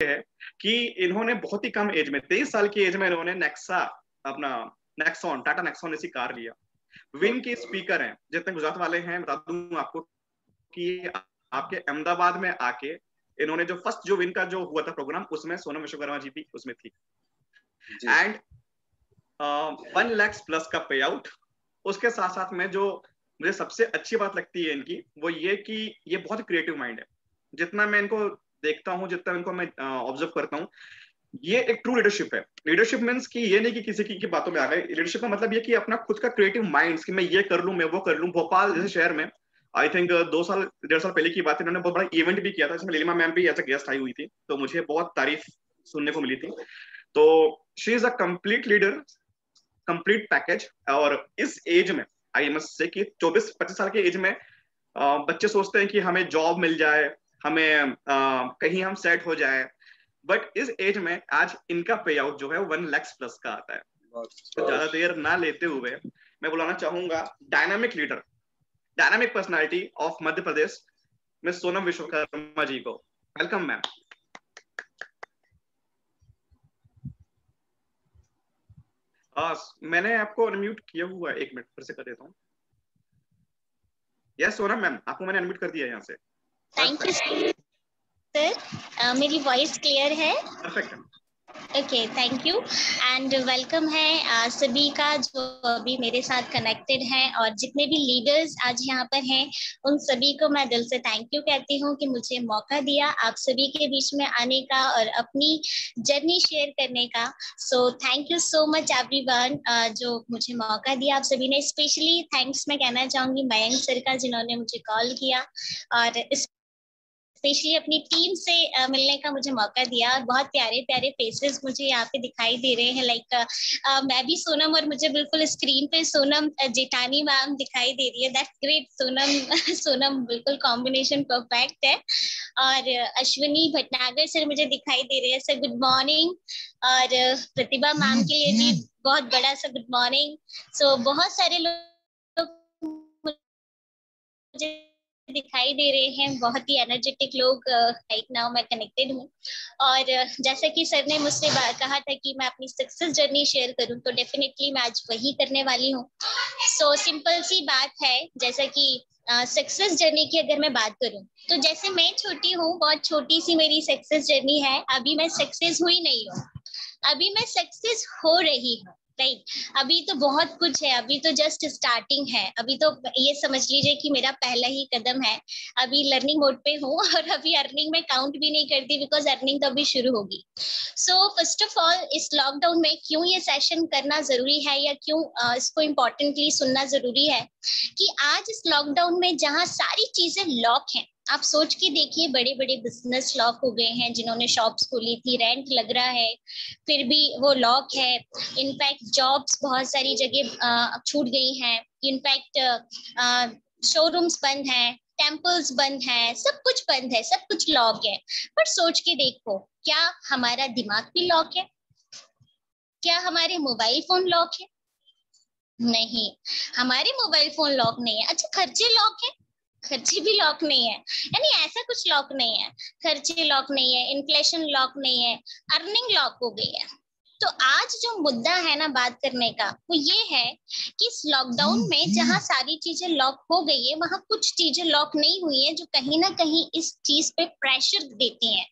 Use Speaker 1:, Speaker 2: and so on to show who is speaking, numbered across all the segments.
Speaker 1: है कि इन्होंने बहुत ही कम एज में, 23 साल की एज में इन्होंने नेक्सा, अपना नेक्सॉन, टाटा नेक्सॉन ऐसी कार लिया। विन के स्पीकर हैं, जितने गुजरात वाले हैं बता दूं आपको कि आपके अहमदाबाद में आके इन्होंने जो फर्स्ट जो विन का जो हुआ था प्रोग्राम, उसमें सोनम विश्वकर्मा जी भी उसमें थी। एंड 1 लाख प्लस का पे आउट। उसके साथ साथ में जो मुझे सबसे अच्छी बात लगती है इनकी, वो ये कि ये बहुत क्रिएटिव माइंड है। जितना मैं इनको देखता हूँ, जितना इनको मैं ऑब्जर्व करता हूँ, ये एक ट्रू लीडरशिप है। लीडरशिप मीन्स कि ये नहीं कि किसी की बातों में आ गए। लीडरशिप का मतलब ये कि अपना खुद का क्रिएटिव माइंड, कि मैं ये कर लूं, मैं वो कर लूं। भोपाल जैसे शहर में आई थिंक 2 साल 1.5 साल पहले की बात है, इन्होंने बहुत बड़ा इवेंट भी किया था, इसमें लीलिमा मैम भी एज अ गेस्ट आई हुई थी, तो मुझे बहुत तारीफ सुनने को मिली थी। तो she is a complete leader, complete package. और इस एज में आई मस्ट से कि 24-25 साल की एज में बच्चे सोचते हैं कि हमें जॉब मिल जाए, हमें कहीं हम सेट हो जाए, बट इस एज में आज इनका पे आउट जो है 1 लाख प्लस का आता है। तो ज्यादा देर ना लेते हुए मैं बुलाना चाहूंगा dynamic leader, dynamic personality of Madhya Pradesh, miss Sonam Vishwakarma ji को। Welcome ma'am. मैंने आपको अनम्यूट किया हुआ है, 1 मिनट फिर से कर देता हूँ। यस सोनम मैम, आपको मैंने अनम्यूट कर दिया है यहाँ से।
Speaker 2: Thank you sir. मेरी वॉइस क्लियर है?
Speaker 1: Perfect.
Speaker 2: Okay, thank you and welcome है सभी का जो अभी मेरे साथ कनेक्टेड हैं, और जितने भी लीडर्स आज यहाँ पर हैं उन सभी को मैं दिल से थैंक यू कहती हूँ कि मुझे मौका दिया आप सभी के बीच में आने का और अपनी जर्नी शेयर करने का। So thank you so much everyone जो मुझे मौका दिया आप सभी ने। स्पेशली थैंक्स मैं कहना चाहूंगी मयंक सर का, जिन्होंने मुझे कॉल किया और स्पेशली अपनी टीम से मिलने का मुझे मौका दिया। और बहुत प्यारे प्यारे फेसेस मुझे यहाँ पे दिखाई दे रहे हैं, लाइक मैं भी सोनम और मुझे बिल्कुल स्क्रीन पे सोनम जेठानी मैम दिखाई दे रही है। दैट्स ग्रेट सोनम सोनम बिल्कुल कॉम्बिनेशन परफेक्ट है। और अश्विनी भटनागर सर मुझे दिखाई दे रहे हैं, सर गुड मॉर्निंग। और प्रतिभा मैम के लिए भी बहुत बड़ा सा गुड मॉर्निंग। सो बहुत सारे लोग मुझे दिखाई दे रहे हैं, बहुत ही एनर्जेटिक लोग राइट नाउ मैं कनेक्टेड हूँ। और जैसा कि सर ने मुझसे कहा था कि मैं अपनी सक्सेस जर्नी शेयर करूँ, तो डेफिनेटली मैं आज वही करने वाली हूँ। सो सिंपल सी बात है, जैसा कि सक्सेस जर्नी की अगर मैं बात करूं, तो जैसे मैं छोटी हूँ, बहुत छोटी सी मेरी सक्सेस जर्नी है। अभी मैं सक्सेस हुई नहीं हूँ, अभी मैं सक्सेस हो रही हूँ। राइट, अभी तो बहुत कुछ है, अभी तो जस्ट स्टार्टिंग है। अभी तो ये समझ लीजिए कि मेरा पहला ही कदम है। अभी लर्निंग मोड पे हूँ और अभी अर्निंग में काउंट भी नहीं करती, बिकॉज अर्निंग तो अभी शुरू होगी। सो फर्स्ट ऑफ ऑल इस लॉकडाउन में क्यों ये सेशन करना जरूरी है, या क्यों इसको इम्पोर्टेंटली सुनना जरूरी है, कि आज इस लॉकडाउन में जहाँ सारी चीजें लॉक हैं, आप सोच के देखिए, बड़े बड़े बिजनेस लॉक हो गए हैं, जिन्होंने शॉप्स खोली थी, रेंट लग रहा है फिर भी वो लॉक है। इनफैक्ट जॉब्स बहुत सारी जगह छूट गई हैं। इनफैक्ट शोरूम्स बंद हैं, टेम्पल्स बंद हैं, सब कुछ बंद है, सब कुछ लॉक है। पर सोच के देखो, क्या हमारा दिमाग भी लॉक है? क्या हमारे मोबाइल फोन लॉक है? नहीं, हमारे मोबाइल फोन लॉक नहीं है। अच्छा, खर्चे लॉक है? खर्चे भी लॉक नहीं है। यानी ऐसा कुछ लॉक नहीं है, खर्चे लॉक नहीं है, इन्फ्लेशन लॉक नहीं है, अर्निंग लॉक हो गई है। तो आज जो मुद्दा है ना बात करने का, वो ये है कि इस लॉकडाउन में जहाँ सारी चीजें लॉक हो गई है, वहां कुछ चीजें लॉक नहीं हुई है, जो कहीं ना कहीं इस चीज पे प्रेशर देती हैं।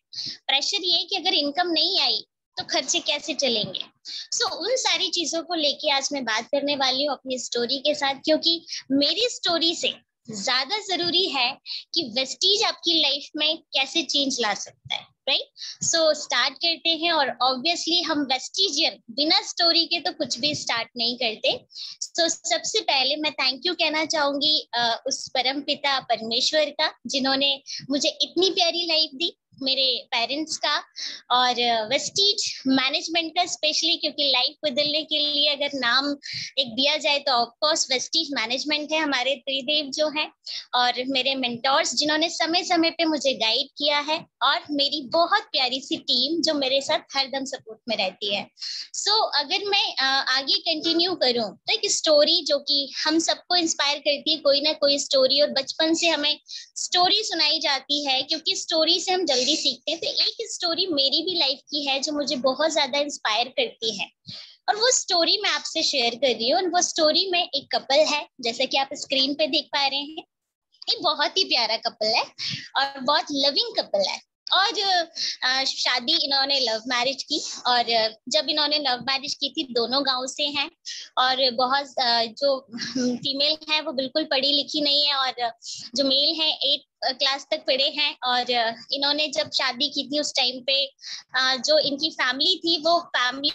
Speaker 2: प्रेशर ये कि अगर इनकम नहीं आई तो खर्चे कैसे चलेंगे। सो उन सारी चीजों को लेके आज मैं बात करने वाली हूँ अपनी स्टोरी के साथ, क्योंकि मेरी स्टोरी से ज्यादा जरूरी है कि वेस्टीज आपकी लाइफ में कैसे चेंज ला सकता है। राइट, सो स्टार्ट करते हैं। और ऑब्वियसली हम वेस्टिजियन बिना स्टोरी के तो कुछ भी स्टार्ट नहीं करते। सो सबसे पहले मैं थैंक यू कहना चाहूंगी उस परम पिता परमेश्वर का, जिन्होंने मुझे इतनी प्यारी लाइफ दी, मेरे पेरेंट्स का, और वेस्टीज मैनेजमेंट का स्पेशली, क्योंकि लाइफ बदलने के लिए अगर नाम एक दिया जाए तो ऑफकोर्स वेस्टीज मैनेजमेंट है, हमारे त्रिदेव जो है, और मेरे मेंटोर्स जिन्होंने समय समय पे मुझे गाइड किया है, और मेरी बहुत प्यारी सी टीम जो मेरे साथ हरदम सपोर्ट में रहती है। सो अगर मैं आगे कंटिन्यू करूं, तो एक स्टोरी जो कि हम सबको इंस्पायर करती है, कोई ना कोई स्टोरी, और बचपन से हमें स्टोरी सुनाई जाती है, क्योंकि स्टोरी से हम जल्दी जल्दी सीखते हैं। तो एक स्टोरी मेरी भी लाइफ की है जो मुझे बहुत ज्यादा इंस्पायर करती है, और वो स्टोरी मैं आपसे शेयर कर रही हूँ। और वो स्टोरी में एक कपल है, जैसे कि आप स्क्रीन पे देख पा रहे हैं। ये बहुत ही प्यारा कपल है और बहुत लविंग कपल है। और शादी इन्होंने लव मैरिज की, और जब इन्होंने लव मैरिज की थी, दोनों गांव से हैं, और बहुत जो फीमेल है वो बिल्कुल पढ़ी लिखी नहीं है, और जो मेल है 8 क्लास तक पढ़े हैं। और इन्होंने जब शादी की थी उस टाइम पे जो इनकी फैमिली थी, वो फैमिली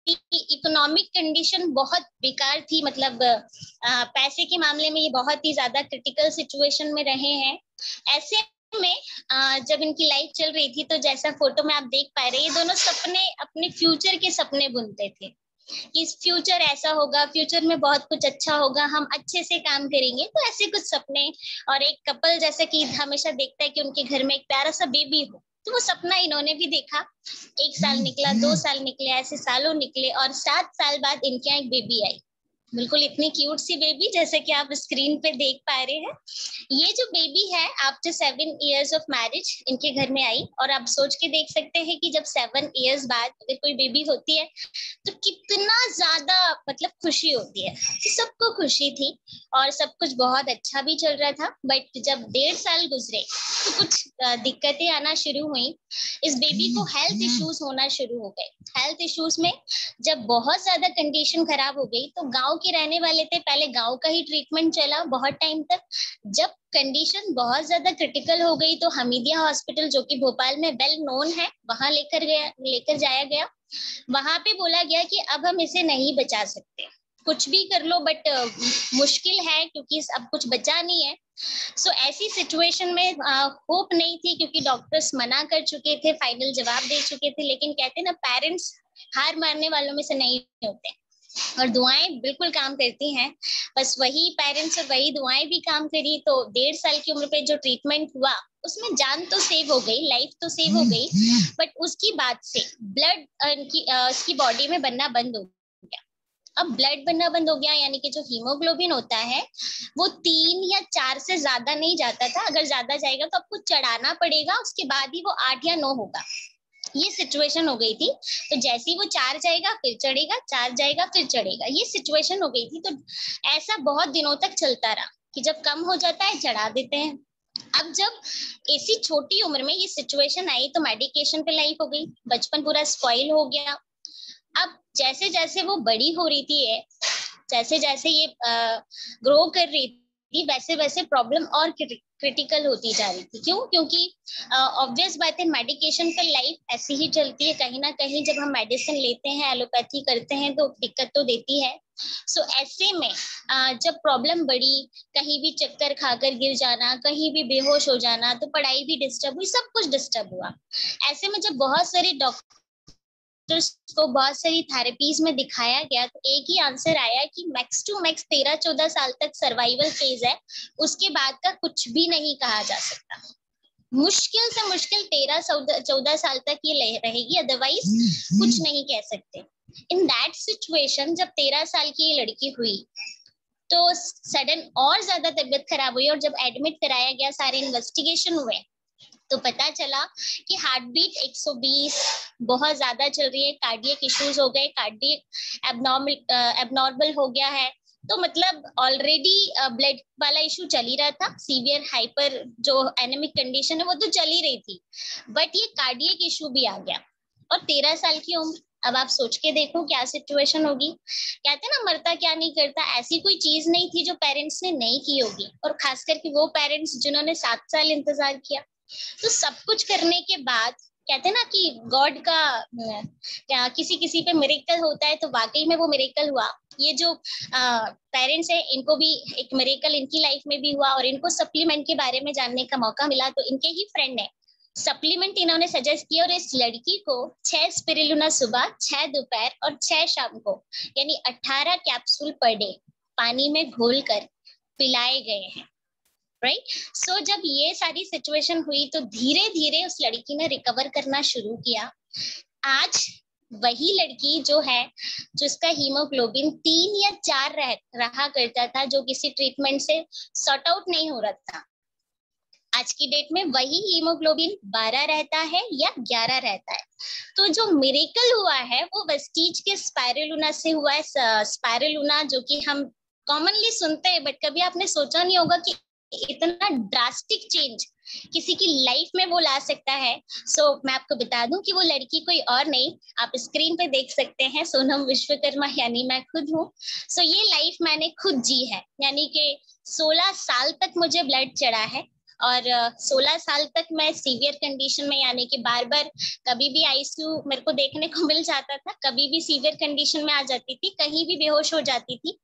Speaker 2: इकोनॉमिक कंडीशन बहुत बेकार थी। मतलब पैसे के मामले में ये बहुत ही ज्यादा क्रिटिकल सिचुएशन में रहे हैं। ऐसे में जब इनकी लाइफ चल रही थी, तो जैसा फोटो में आप देख पा रहे हैं, ये दोनों सपने, अपने फ्यूचर के सपने बुनते थे कि फ्यूचर ऐसा होगा, फ्यूचर में बहुत कुछ अच्छा होगा, हम अच्छे से काम करेंगे, तो ऐसे कुछ सपने। और एक कपल जैसा कि हमेशा देखता है कि उनके घर में एक प्यारा सा बेबी हो, तो वो सपना इन्होंने भी देखा। 1 साल निकला, 2 साल निकले, ऐसे सालों निकले, और 7 साल बाद इनके यहाँ एक बेबी आई। बिल्कुल इतनी क्यूट सी बेबी, जैसे कि आप स्क्रीन पे देख पा रहे हैं। ये जो बेबी है, आफ्टर 7 years ऑफ मैरिज इनके घर में आई। और आप सोच के देख सकते हैं कि जब 7 years बाद अगर कोई बेबी होती है तो कितना ज्यादा मतलब खुशी होती है। तो सबको खुशी थी और सब कुछ बहुत अच्छा भी चल रहा था। बट जब 1.5 साल गुजरे तो कुछ दिक्कतें आना शुरू हुई। इस बेबी को हेल्थ इश्यूज होना शुरू हो गए। हेल्थ इश्यूज में जब बहुत ज्यादा कंडीशन खराब हो गई, तो गांव के रहने वाले थे, पहले गांव का ही ट्रीटमेंट चला बहुत टाइम तक। जब कंडीशन बहुत ज्यादा क्रिटिकल हो गई, तो हमीदिया हॉस्पिटल, जो कि भोपाल में वेल नोन है, वहां लेकर जाया गया। वहां पे बोला गया कि अब हम इसे नहीं बचा सकते, कुछ भी कर लो, बट मुश्किल है क्योंकि अब कुछ बचा नहीं है। सो ऐसी सिचुएशन में होप नहीं थी, क्योंकि डॉक्टर्स मना कर चुके थे, फाइनल जवाब दे चुके थे। लेकिन कहते ना, पेरेंट्स हार मानने वालों में से नहीं होते, और दुआएं बिल्कुल काम करती हैं। बस वही पेरेंट्स और वही दुआएं भी काम करी। तो 1.5 साल की उम्र पे जो ट्रीटमेंट हुआ, उसमें जान तो सेव हो गई, लाइफ तो सेव हो गई, बट उसकी बाद से ब्लड इसकी बॉडी में बनना बंद हो गया। अब ब्लड बनना बंद हो गया, यानी कि जो हीमोग्लोबिन होता है वो 3 या 4 से ज्यादा नहीं जाता था। अगर ज्यादा जाएगा तो आपको चढ़ाना पड़ेगा, उसके बाद ही वो 8 या 9 होगा। ये सिचुएशन हो गई थी। तो जैसे ही वो 4 जाएगा फिर चढ़ेगा, 4 जाएगा फिर चढ़ेगा, ये सिचुएशन हो गई थी। तो ऐसा बहुत दिनों तक चलता रहा कि जब कम हो जाता है चढ़ा देते हैं। अब जब ऐसी छोटी उम्र में ये सिचुएशन आई, तो मेडिकेशन पे लाइफ हो गई, बचपन पूरा स्पॉइल हो गया। अब जैसे जैसे वो बड़ी हो रही थी, जैसे जैसे ये ग्रो कर रही थी, वैसे वैसे प्रॉब्लम और क्रिटिकल होती जा रही थी। क्यों? क्योंकि ऑब्वियस बात है, मेडिकेशन पर लाइफ ऐसी ही चलती है। कहीं ना कहीं जब हम मेडिसिन लेते हैं, एलोपैथी करते हैं, तो दिक्कत तो देती है। सो ऐसे में जब प्रॉब्लम बढ़ी, कहीं भी चक्कर खाकर गिर जाना, कहीं भी बेहोश हो जाना, तो पढ़ाई भी डिस्टर्ब हुई, सब कुछ डिस्टर्ब हुआ। ऐसे में जब बहुत सारे डॉक्टर्स को बहुत सारी थेरेपीज में दिखाया गया, तो एक ही आंसर आया कि मैक्स टू मैक्स 13-14 साल तक सर्वाइवल फेज है, उसके बाद का कुछ भी नहीं कहा जा सकता। मुश्किल से मुश्किल 13-14 साल तक ये रहेगी, अदरवाइज कुछ नहीं कह सकते। इन दैट सिचुएशन जब 13 साल की ये लड़की हुई, तो सडन और ज्यादा तबीयत खराब हुई, और जब एडमिट कराया गया, सारे इन्वेस्टिगेशन हुए, तो पता चला कि हार्ट बीट 120 बहुत ज्यादा चल रही है, कार्डियक इश्यूज हो गए, कार्डियक एबनॉर्मल हो गया है। तो मतलब ऑलरेडी ब्लड वाला इशू चल ही रहा था, सीवियर हाइपर जो एनेमिक कंडीशन है वो तो चल ही रही थी, बट ये कार्डियक इशू भी आ गया। और 13 साल की उम्र, अब आप सोच के देखो क्या सिचुएशन होगी। कहते ना, मरता क्या नहीं करता, ऐसी कोई चीज नहीं थी जो पेरेंट्स ने नहीं की होगी, और खास करके वो पेरेंट्स जिन्होंने 7 साल इंतजार किया। तो सब कुछ करने के बाद कहते हैं ना कि गॉड का क्या किसी किसी पे मिरेकल होता है, तो वाकई में वो मिरेकल हुआ। ये जो पेरेंट्स है, इनको भी एक मिरेकल इनकी लाइफ में भी हुआ, और इनको सप्लीमेंट के बारे में जानने का मौका मिला। तो इनके ही फ्रेंड है, सप्लीमेंट इन्होंने सजेस्ट किया, और इस लड़की को 6 स्पिरुलिना सुबह, 6 दोपहर और 6 शाम को, यानी 18 कैप्सूल पर डे पानी में घोल कर पिलाए गए हैं। राइट। सो जब ये सारी सिचुएशन हुई, तो धीरे धीरे उस लड़की ने रिकवर करना शुरू किया। आज वही लड़की जो है, जिसका हीमोग्लोबिन 3 या 4 रहा करता था, जो किसी ट्रीटमेंट से सॉर्ट आउट नहीं हो रहा था, आज की डेट में वही हीमोग्लोबिन 12 रहता है या 11 रहता है। तो जो मिरेकल हुआ है वो वेस्टीज के स्पाइरुलिना से हुआ है। स्पाइरुलिना जो कि हम कॉमनली सुनते हैं, बट कभी आपने सोचा नहीं होगा कि इतना ड्रास्टिक चेंज किसी की लाइफ में वो ला सकता है। मैं आपको बता दूं कि वो लड़की कोई और नहीं, आप स्क्रीन पे देख सकते हैं, सोनम विश्वकर्मा यानी मैं खुद हूँ। ये लाइफ मैंने खुद जी है, यानी कि 16 साल तक मुझे ब्लड चढ़ा है और 16 साल तक मैं सीवियर कंडीशन में, यानी कि बार बार कभी भी आईसीयू मेरे को देखने को मिल जाता था, कभी भी सीवियर कंडीशन में आ जाती थी, कहीं भी बेहोश हो जाती थी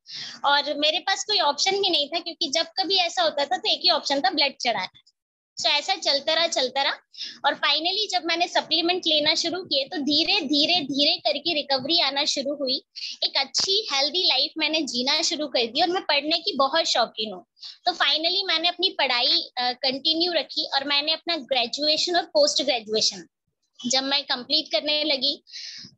Speaker 2: और मेरे पास कोई ऑप्शन ही नहीं था, क्योंकि जब कभी ऐसा होता था तो एक ही ऑप्शन था, ब्लड चढ़ाना। ऐसा चलता रहा और फाइनली जब मैंने सप्लीमेंट लेना शुरू किए तो धीरे धीरे धीरे करके रिकवरी आना शुरू हुई। एक अच्छी हेल्दी लाइफ मैंने जीना शुरू कर दी और मैं पढ़ने की बहुत शौकीन हूँ। तो फाइनली मैंने अपनी पढ़ाई कंटिन्यू रखी और मैंने अपना ग्रेजुएशन और पोस्ट ग्रेजुएशन जब मैं कंप्लीट करने लगी,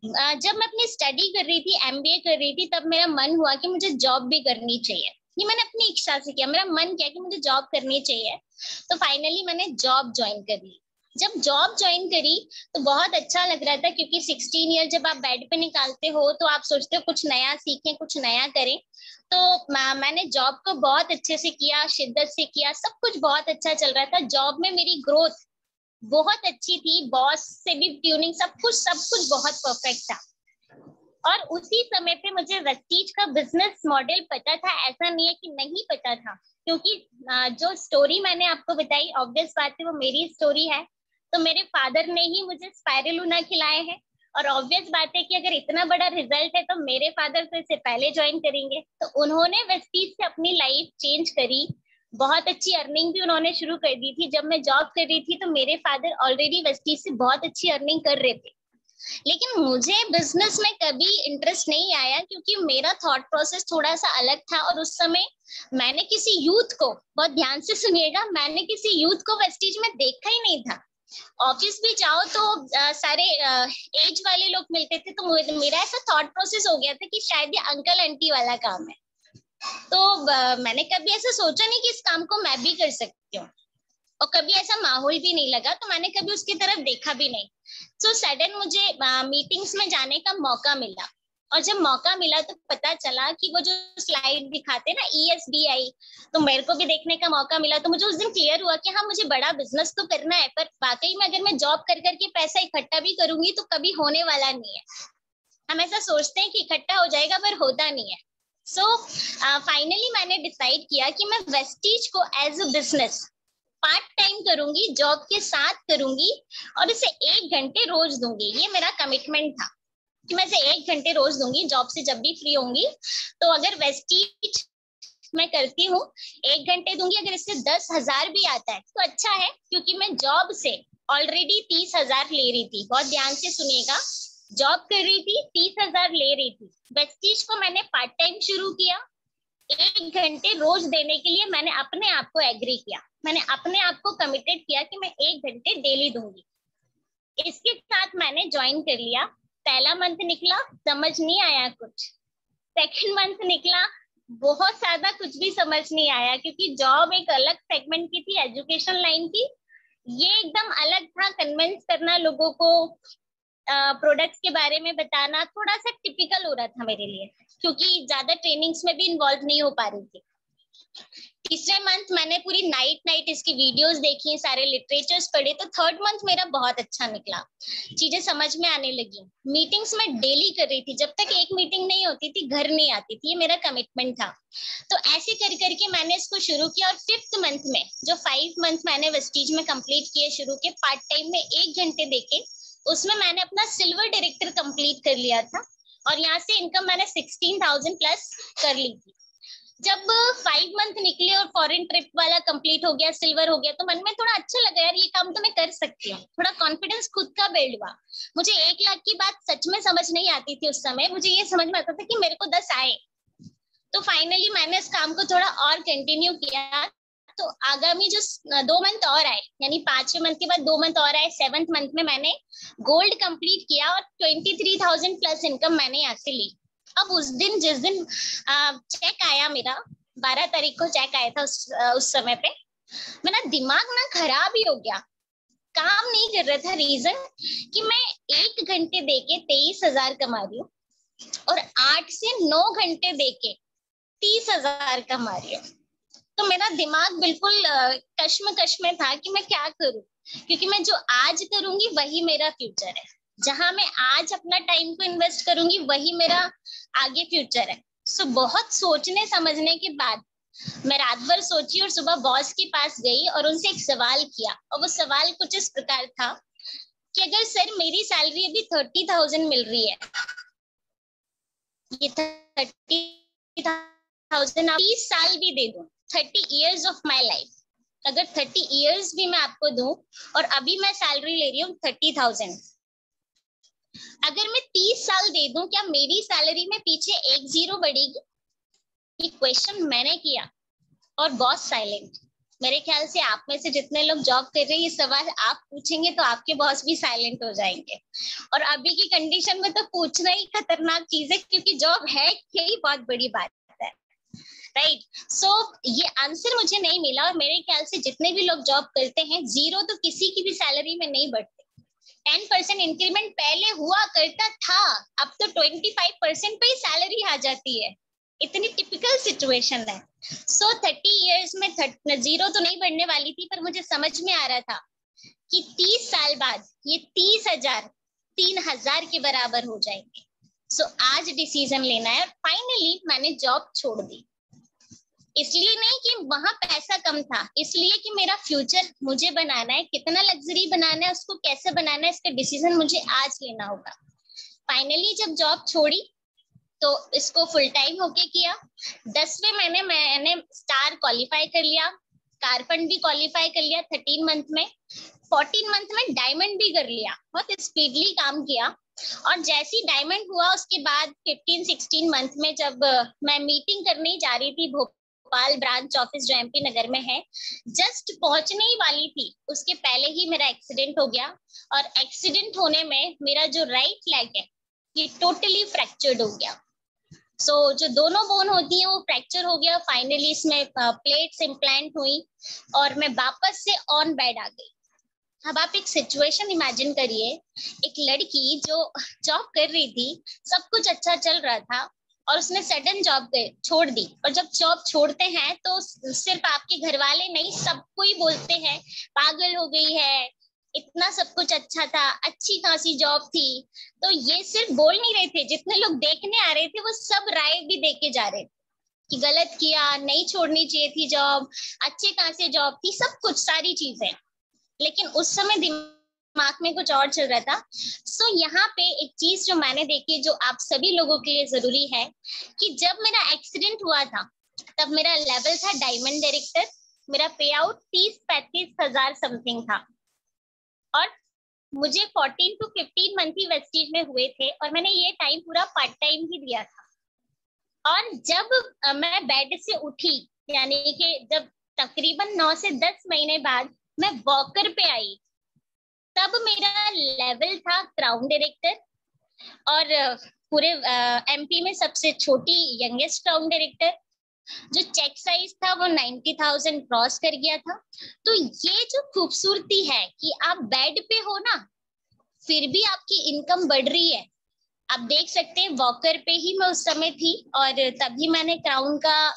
Speaker 2: जब मैं अपनी स्टडी कर रही थी, एमबीए कर रही थी, तब मेरा मन हुआ कि मुझे जॉब भी करनी चाहिए। ये मैंने अपनी इच्छा से किया, मेरा मन किया कि मुझे जॉब करनी चाहिए। तो फाइनली मैंने जॉब ज्वाइन कर ली। जब जॉब ज्वाइन करी तो बहुत अच्छा लग रहा था, क्योंकि 16 ईयर जब आप बेड पे निकालते हो तो आप सोचते हो कुछ नया सीखें, कुछ नया करें। तो मैंने जॉब को बहुत अच्छे से किया, शिद्दत से किया, सब कुछ बहुत अच्छा चल रहा था। जॉब में मेरी ग्रोथ बहुत अच्छी थी, बॉस से भी ट्यूनिंग, सब कुछ बहुत परफेक्ट था। और उसी समय पे मुझे वेस्टीज का बिजनेस मॉडल पता था, ऐसा नहीं है कि नहीं पता था, क्योंकि जो स्टोरी मैंने आपको बताई, ऑब्वियस बात है वो मेरी स्टोरी है। तो मेरे फादर ने ही मुझे स्पाइरुलिना खिलाए हैं और ऑब्वियस बात है कि अगर इतना बड़ा रिजल्ट है तो मेरे फादर तो इससे पहले ज्वाइन करेंगे। तो उन्होंने वेस्टीज से अपनी लाइफ चेंज करी, बहुत अच्छी अर्निंग भी उन्होंने शुरू कर दी थी। जब मैं जॉब कर रही थी तो मेरे फादर ऑलरेडी वेस्टीज से बहुत अच्छी अर्निंग कर रहे थे, लेकिन मुझे बिजनेस में कभी इंटरेस्ट नहीं आया, क्योंकि मेरा थॉट प्रोसेस थोड़ा सा अलग था। और उस समय मैंने किसी यूथ को, बहुत ध्यान से सुनिएगा, मैंने किसी यूथ को वेस्टीज में देखा ही नहीं था। ऑफिस भी जाओ तो सारे एज वाले लोग मिलते थे, तो मेरा ऐसा थॉट प्रोसेस हो गया था कि शायद ये अंकल आंटी वाला काम है। तो मैंने कभी ऐसा सोचा नहीं कि इस काम को मैं भी कर सकती हूँ, और कभी ऐसा माहौल भी नहीं लगा, तो मैंने कभी उसकी तरफ देखा भी नहीं। सडन मुझे मीटिंग्स में जाने का मौका मिला, और जब मौका मिला तो पता चला कि वो जो स्लाइड दिखाते ना ESBI, तो मेरे को भी देखने का मौका मिला। तो मुझे उस दिन क्लियर हुआ कि हाँ, मुझे बड़ा बिजनेस तो करना है, पर वाकई में अगर मैं जॉब कर करके पैसा इकट्ठा भी करूंगी तो कभी होने वाला नहीं है। हम ऐसा सोचते हैं कि इकट्ठा हो जाएगा, पर होता नहीं है। फाइनली मैंने डिसाइड किया कि मैं वेस्टीज को as a business part time करूंगी, जॉब के साथ करूंगी, और इसे 1 घंटे रोज दूंगी। ये मेरा कमिटमेंट था कि मैं इसे 1 घंटे रोज दूंगी, जॉब से जब भी फ्री होंगी। तो अगर वेस्टीज मैं करती हूँ, 1 घंटे दूंगी, अगर इससे 10,000 भी आता है तो अच्छा है, क्योंकि मैं जॉब से ऑलरेडी 30,000 ले रही थी। बहुत ध्यान से सुनिएगा, जॉब कर रही थी, 30,000 ले रही थी। वेस्टीज को मैंने पार्ट टाइम शुरू किया, 1 घंटे रोज देने के लिए मैंने अपने आप को एग्री किया, मैंने अपने आप को कमिटेड किया कि मैं 1 घंटे डेली दूंगी। इसके साथ मैंने ज्वाइन कर लिया। पहला मंथ निकला, समझ नहीं आया कुछ। सेकंड मंथ निकला, बहुत ज्यादा कुछ भी समझ नहीं आया, क्योंकि जॉब एक अलग सेगमेंट की थी, एजुकेशन लाइन की, ये एकदम अलग था। कन्विंस करना लोगों को, प्रोडक्ट्स के बारे में बताना, थोड़ा सा टिपिकल हो रहा था मेरे लिए, क्योंकि ज्यादा ट्रेनिंग्स में भी इन्वॉल्व नहीं हो पा रही थी। तीसरे मंथ मैंने पूरी नाइट इसकी वीडियोस देखी, सारे लिटरेचर्स पढ़े। तो थर्ड मंथ मेरा बहुत अच्छा निकला, चीजें समझ में आने लगी। मीटिंग्स मैं डेली कर रही थी, जब तक एक मीटिंग नहीं होती थी घर नहीं आती थी, ये मेरा कमिटमेंट था। तो ऐसे कर करके मैंने इसको शुरू किया, और 5th मंथ में, जो 5 मंथ मैंने वेस्टीज में कंप्लीट किए, शुरू के पार्ट टाइम में 1 घंटे देके, उसमें मैंने अपना सिल्वर डायरेक्टर कंप्लीट कर लिया था, और यहाँ से इनकम मैंने 16,000 प्लस कर ली थी। जब 5 मंथ निकले और फॉरेन ट्रिप वाला कंप्लीट हो गया, सिल्वर हो गया, तो मन में थोड़ा अच्छा लगा, यार ये काम तो मैं कर सकती हूँ। थोड़ा कॉन्फिडेंस खुद का बिल्ड हुआ। मुझे 1 लाख की बात सच में समझ नहीं आती थी उस समय, मुझे ये समझ में आता था कि मेरे को 10 आए। तो फाइनली मैंने इस काम को थोड़ा और कंटिन्यू किया। तो आगामी जो 2 मंथ और आए, यानी 5वें मंथ के बाद 2 मंथ और आए, 7th मंथ में मैंने गोल्ड कंप्लीट किया, और 23,000 प्लस इनकम मैंने यहाँ से ली। अब उस दिन, जिस दिन चेक आया मेरा, 12 तारीख को चेक आया था उस समय पे, मेरा दिमाग ना खराब ही हो गया, काम नहीं कर रहा था। रीजन कि मैं 1 घंटे देके 23,000 कमा रही हूँ और 8 से 9 घंटे देके 30,000 कमा रही हूँ। तो मेरा दिमाग बिल्कुल कश्मकश में था कि मैं क्या करूं, क्योंकि मैं जो आज करूंगी वही मेरा फ्यूचर है। जहां मैं आज अपना टाइम को इन्वेस्ट करूंगी वही मेरा आगे फ्यूचर है। सो बहुत सोचने समझने के बाद मैं रात भर सोची और सुबह बॉस के पास गई और उनसे एक सवाल किया, और वो सवाल कुछ इस प्रकार था कि अगर सर मेरी सैलरी अभी 30,000 मिल रही है, ये 30,000 आप 30 साल भी दे दूं, 30 years ऑफ माई लाइफ, अगर 30 years भी मैं आपको दूं और अभी मैं सैलरी ले रही हूँ 30,000, अगर मैं 30 साल दे दूं क्या मेरी सैलरी में पीछे एक जीरो बढ़ेगी? ये क्वेश्चन मैंने किया और बॉस साइलेंट। मेरे ख्याल से आप में से जितने लोग जॉब कर रहे हैं, ये सवाल आप पूछेंगे तो आपके बॉस भी साइलेंट हो जाएंगे। और अभी की कंडीशन में तो पूछना ही खतरनाक चीज है, क्योंकि जॉब है यही बहुत बड़ी बात है, राइट? सो ये आंसर मुझे नहीं मिला, और मेरे ख्याल से जितने भी लोग जॉब करते हैं, जीरो तो किसी की भी सैलरी में नहीं बढ़ते। 10% इंक्रीमेंट पहले हुआ करता था, अब तो 25% पे ही सैलरी आ जाती है। इतनी टिपिकल सिचुएशन है। सो 30 इयर्स में जीरो तो नहीं बढ़ने वाली थी, पर मुझे समझ में आ रहा था कि 30 साल बाद ये 30,000 3,000 के बराबर हो जाएंगे। सो आज डिसीजन लेना है, और फाइनली मैंने जॉब छोड़ दी। इसलिए नहीं कि वहां पैसा कम था, इसलिए कि मेरा फ्यूचर मुझे बनाना है, कितना लग्जरी बनाना है, उसको कैसे बनाना है, इसका डिसीजन मुझे आज लेना होगा। फाइनली जब जॉब छोड़ी तो इसको फुल टाइम होके किया। 10वें महीने मैंने स्टार क्वालिफाई कर लिया, कारफंड भी क्वालिफाई कर लिया 13 मंथ में, 14 मंथ में डायमंड भी कर लिया। बहुत स्पीडली काम किया, और जैसी डायमंड हुआ उसके बाद 15-16 मंथ में जब मैं मीटिंग करने जा रही थी भोपाल ब्रांच ऑफिस जो एमपी नगर में है, जस्ट पहुंचने ही वाली थी, उसके पहले ही मेरा एक्सीडेंट हो गया। और एक्सीडेंट होने में मेरा जो राइट लेग है ये टोटली फ्रैक्चर्ड हो गया। सो जो दोनों बोन होती है वो फ्रैक्चर हो गया। फाइनली इसमें प्लेट्स इम्प्लांट हुई और मैं वापस से ऑन बेड आ गई। अब आप एक सिचुएशन इमेजिन करिए, एक लड़की जो जॉब कर रही थी, सब कुछ अच्छा चल रहा था, और उसने सडन जॉब छोड़ दी। और जब जॉब छोड़ते हैं तो सिर्फ आपके घर वाले नहीं, सबको ही बोलते हैं पागल हो गई है, इतना सब कुछ अच्छा था, अच्छी खासी जॉब थी। तो ये सिर्फ बोल नहीं रहे थे, जितने लोग देखने आ रहे थे वो सब राय भी देके जा रहे थे कि गलत किया, नहीं छोड़नी चाहिए थी जॉब, अच्छे खासे जॉब थी, सब कुछ सारी चीजें। लेकिन उस समय दिमाग में कुछ और चल रहा था। सो यहाँ पे एक चीज जो मैंने देखी, जो आप सभी लोगों के लिए जरूरी है, कि जब मेरा एक्सीडेंट हुआ था तब मेरा लेवल था डायमंड डायरेक्टर, मेरा पे आउट 30-35 हजार समथिंग था, और मुझे 14 to 15 मंथ ही वेस्टीज में हुए थे, और मैंने ये टाइम पूरा पार्ट टाइम ही दिया था। और जब मैं बेड से उठी, यानी कि जब तकरीबन 9 से 10 महीने बाद मैं वॉकर पे आई, तब मेरा लेवल था क्राउन डायरेक्टर, और पूरे एमपी में सबसे छोटी यंगेस्ट क्राउन डायरेक्टर। जो चेक साइज था वो 90,000 क्रॉस कर गया था। तो ये जो खूबसूरती है कि आप बेड पे हो ना, फिर भी आपकी इनकम बढ़ रही है। आप देख सकते हैं वॉकर पे ही मैं उस समय थी, और तभी मैंने क्राउन का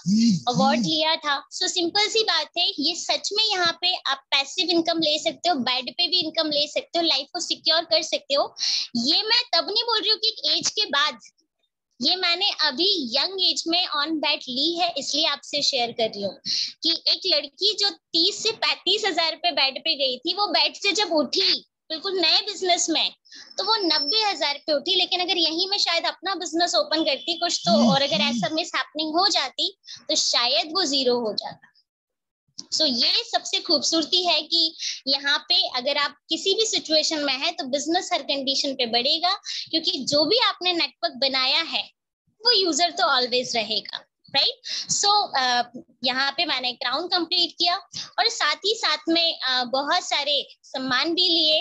Speaker 2: अवार्ड लिया था। सो सिंपल सी बात है, ये सच में यहाँ पे आप पैसिव इनकम ले सकते हो, बेड पे भी इनकम ले सकते हो, लाइफ को सिक्योर कर सकते हो। ये मैं तब नहीं बोल रही हूँ कि एज के बाद, ये मैंने अभी यंग एज में ऑन बेड ली है, इसलिए आपसे शेयर कर रही हूँ कि एक लड़की जो 30 से 35 हजार पे बेड पे गई थी, वो बेड से जब उठी बिल्कुल नए बिजनेस में, तो वो 90,000 पे उठी। लेकिन अगर यहीं में शायद अपना बिजनेस ओपन करती कुछ तो, और अगर ऐसा मिस हैपनिंग हो जाती तो शायद वो जीरो हो जाता। सो ये सबसे खूबसूरती है कि यहाँ पे अगर आप किसी भी सिचुएशन में है तो बिजनेस हर कंडीशन पे बढ़ेगा, क्योंकि जो भी आपने नेटवर्क बनाया है वो यूजर तो ऑलवेज रहेगा। राइट। सो यहाँ पे मैंने क्राउन कंप्लीट किया और साथ ही साथ में बहुत सारे सम्मान भी लिए।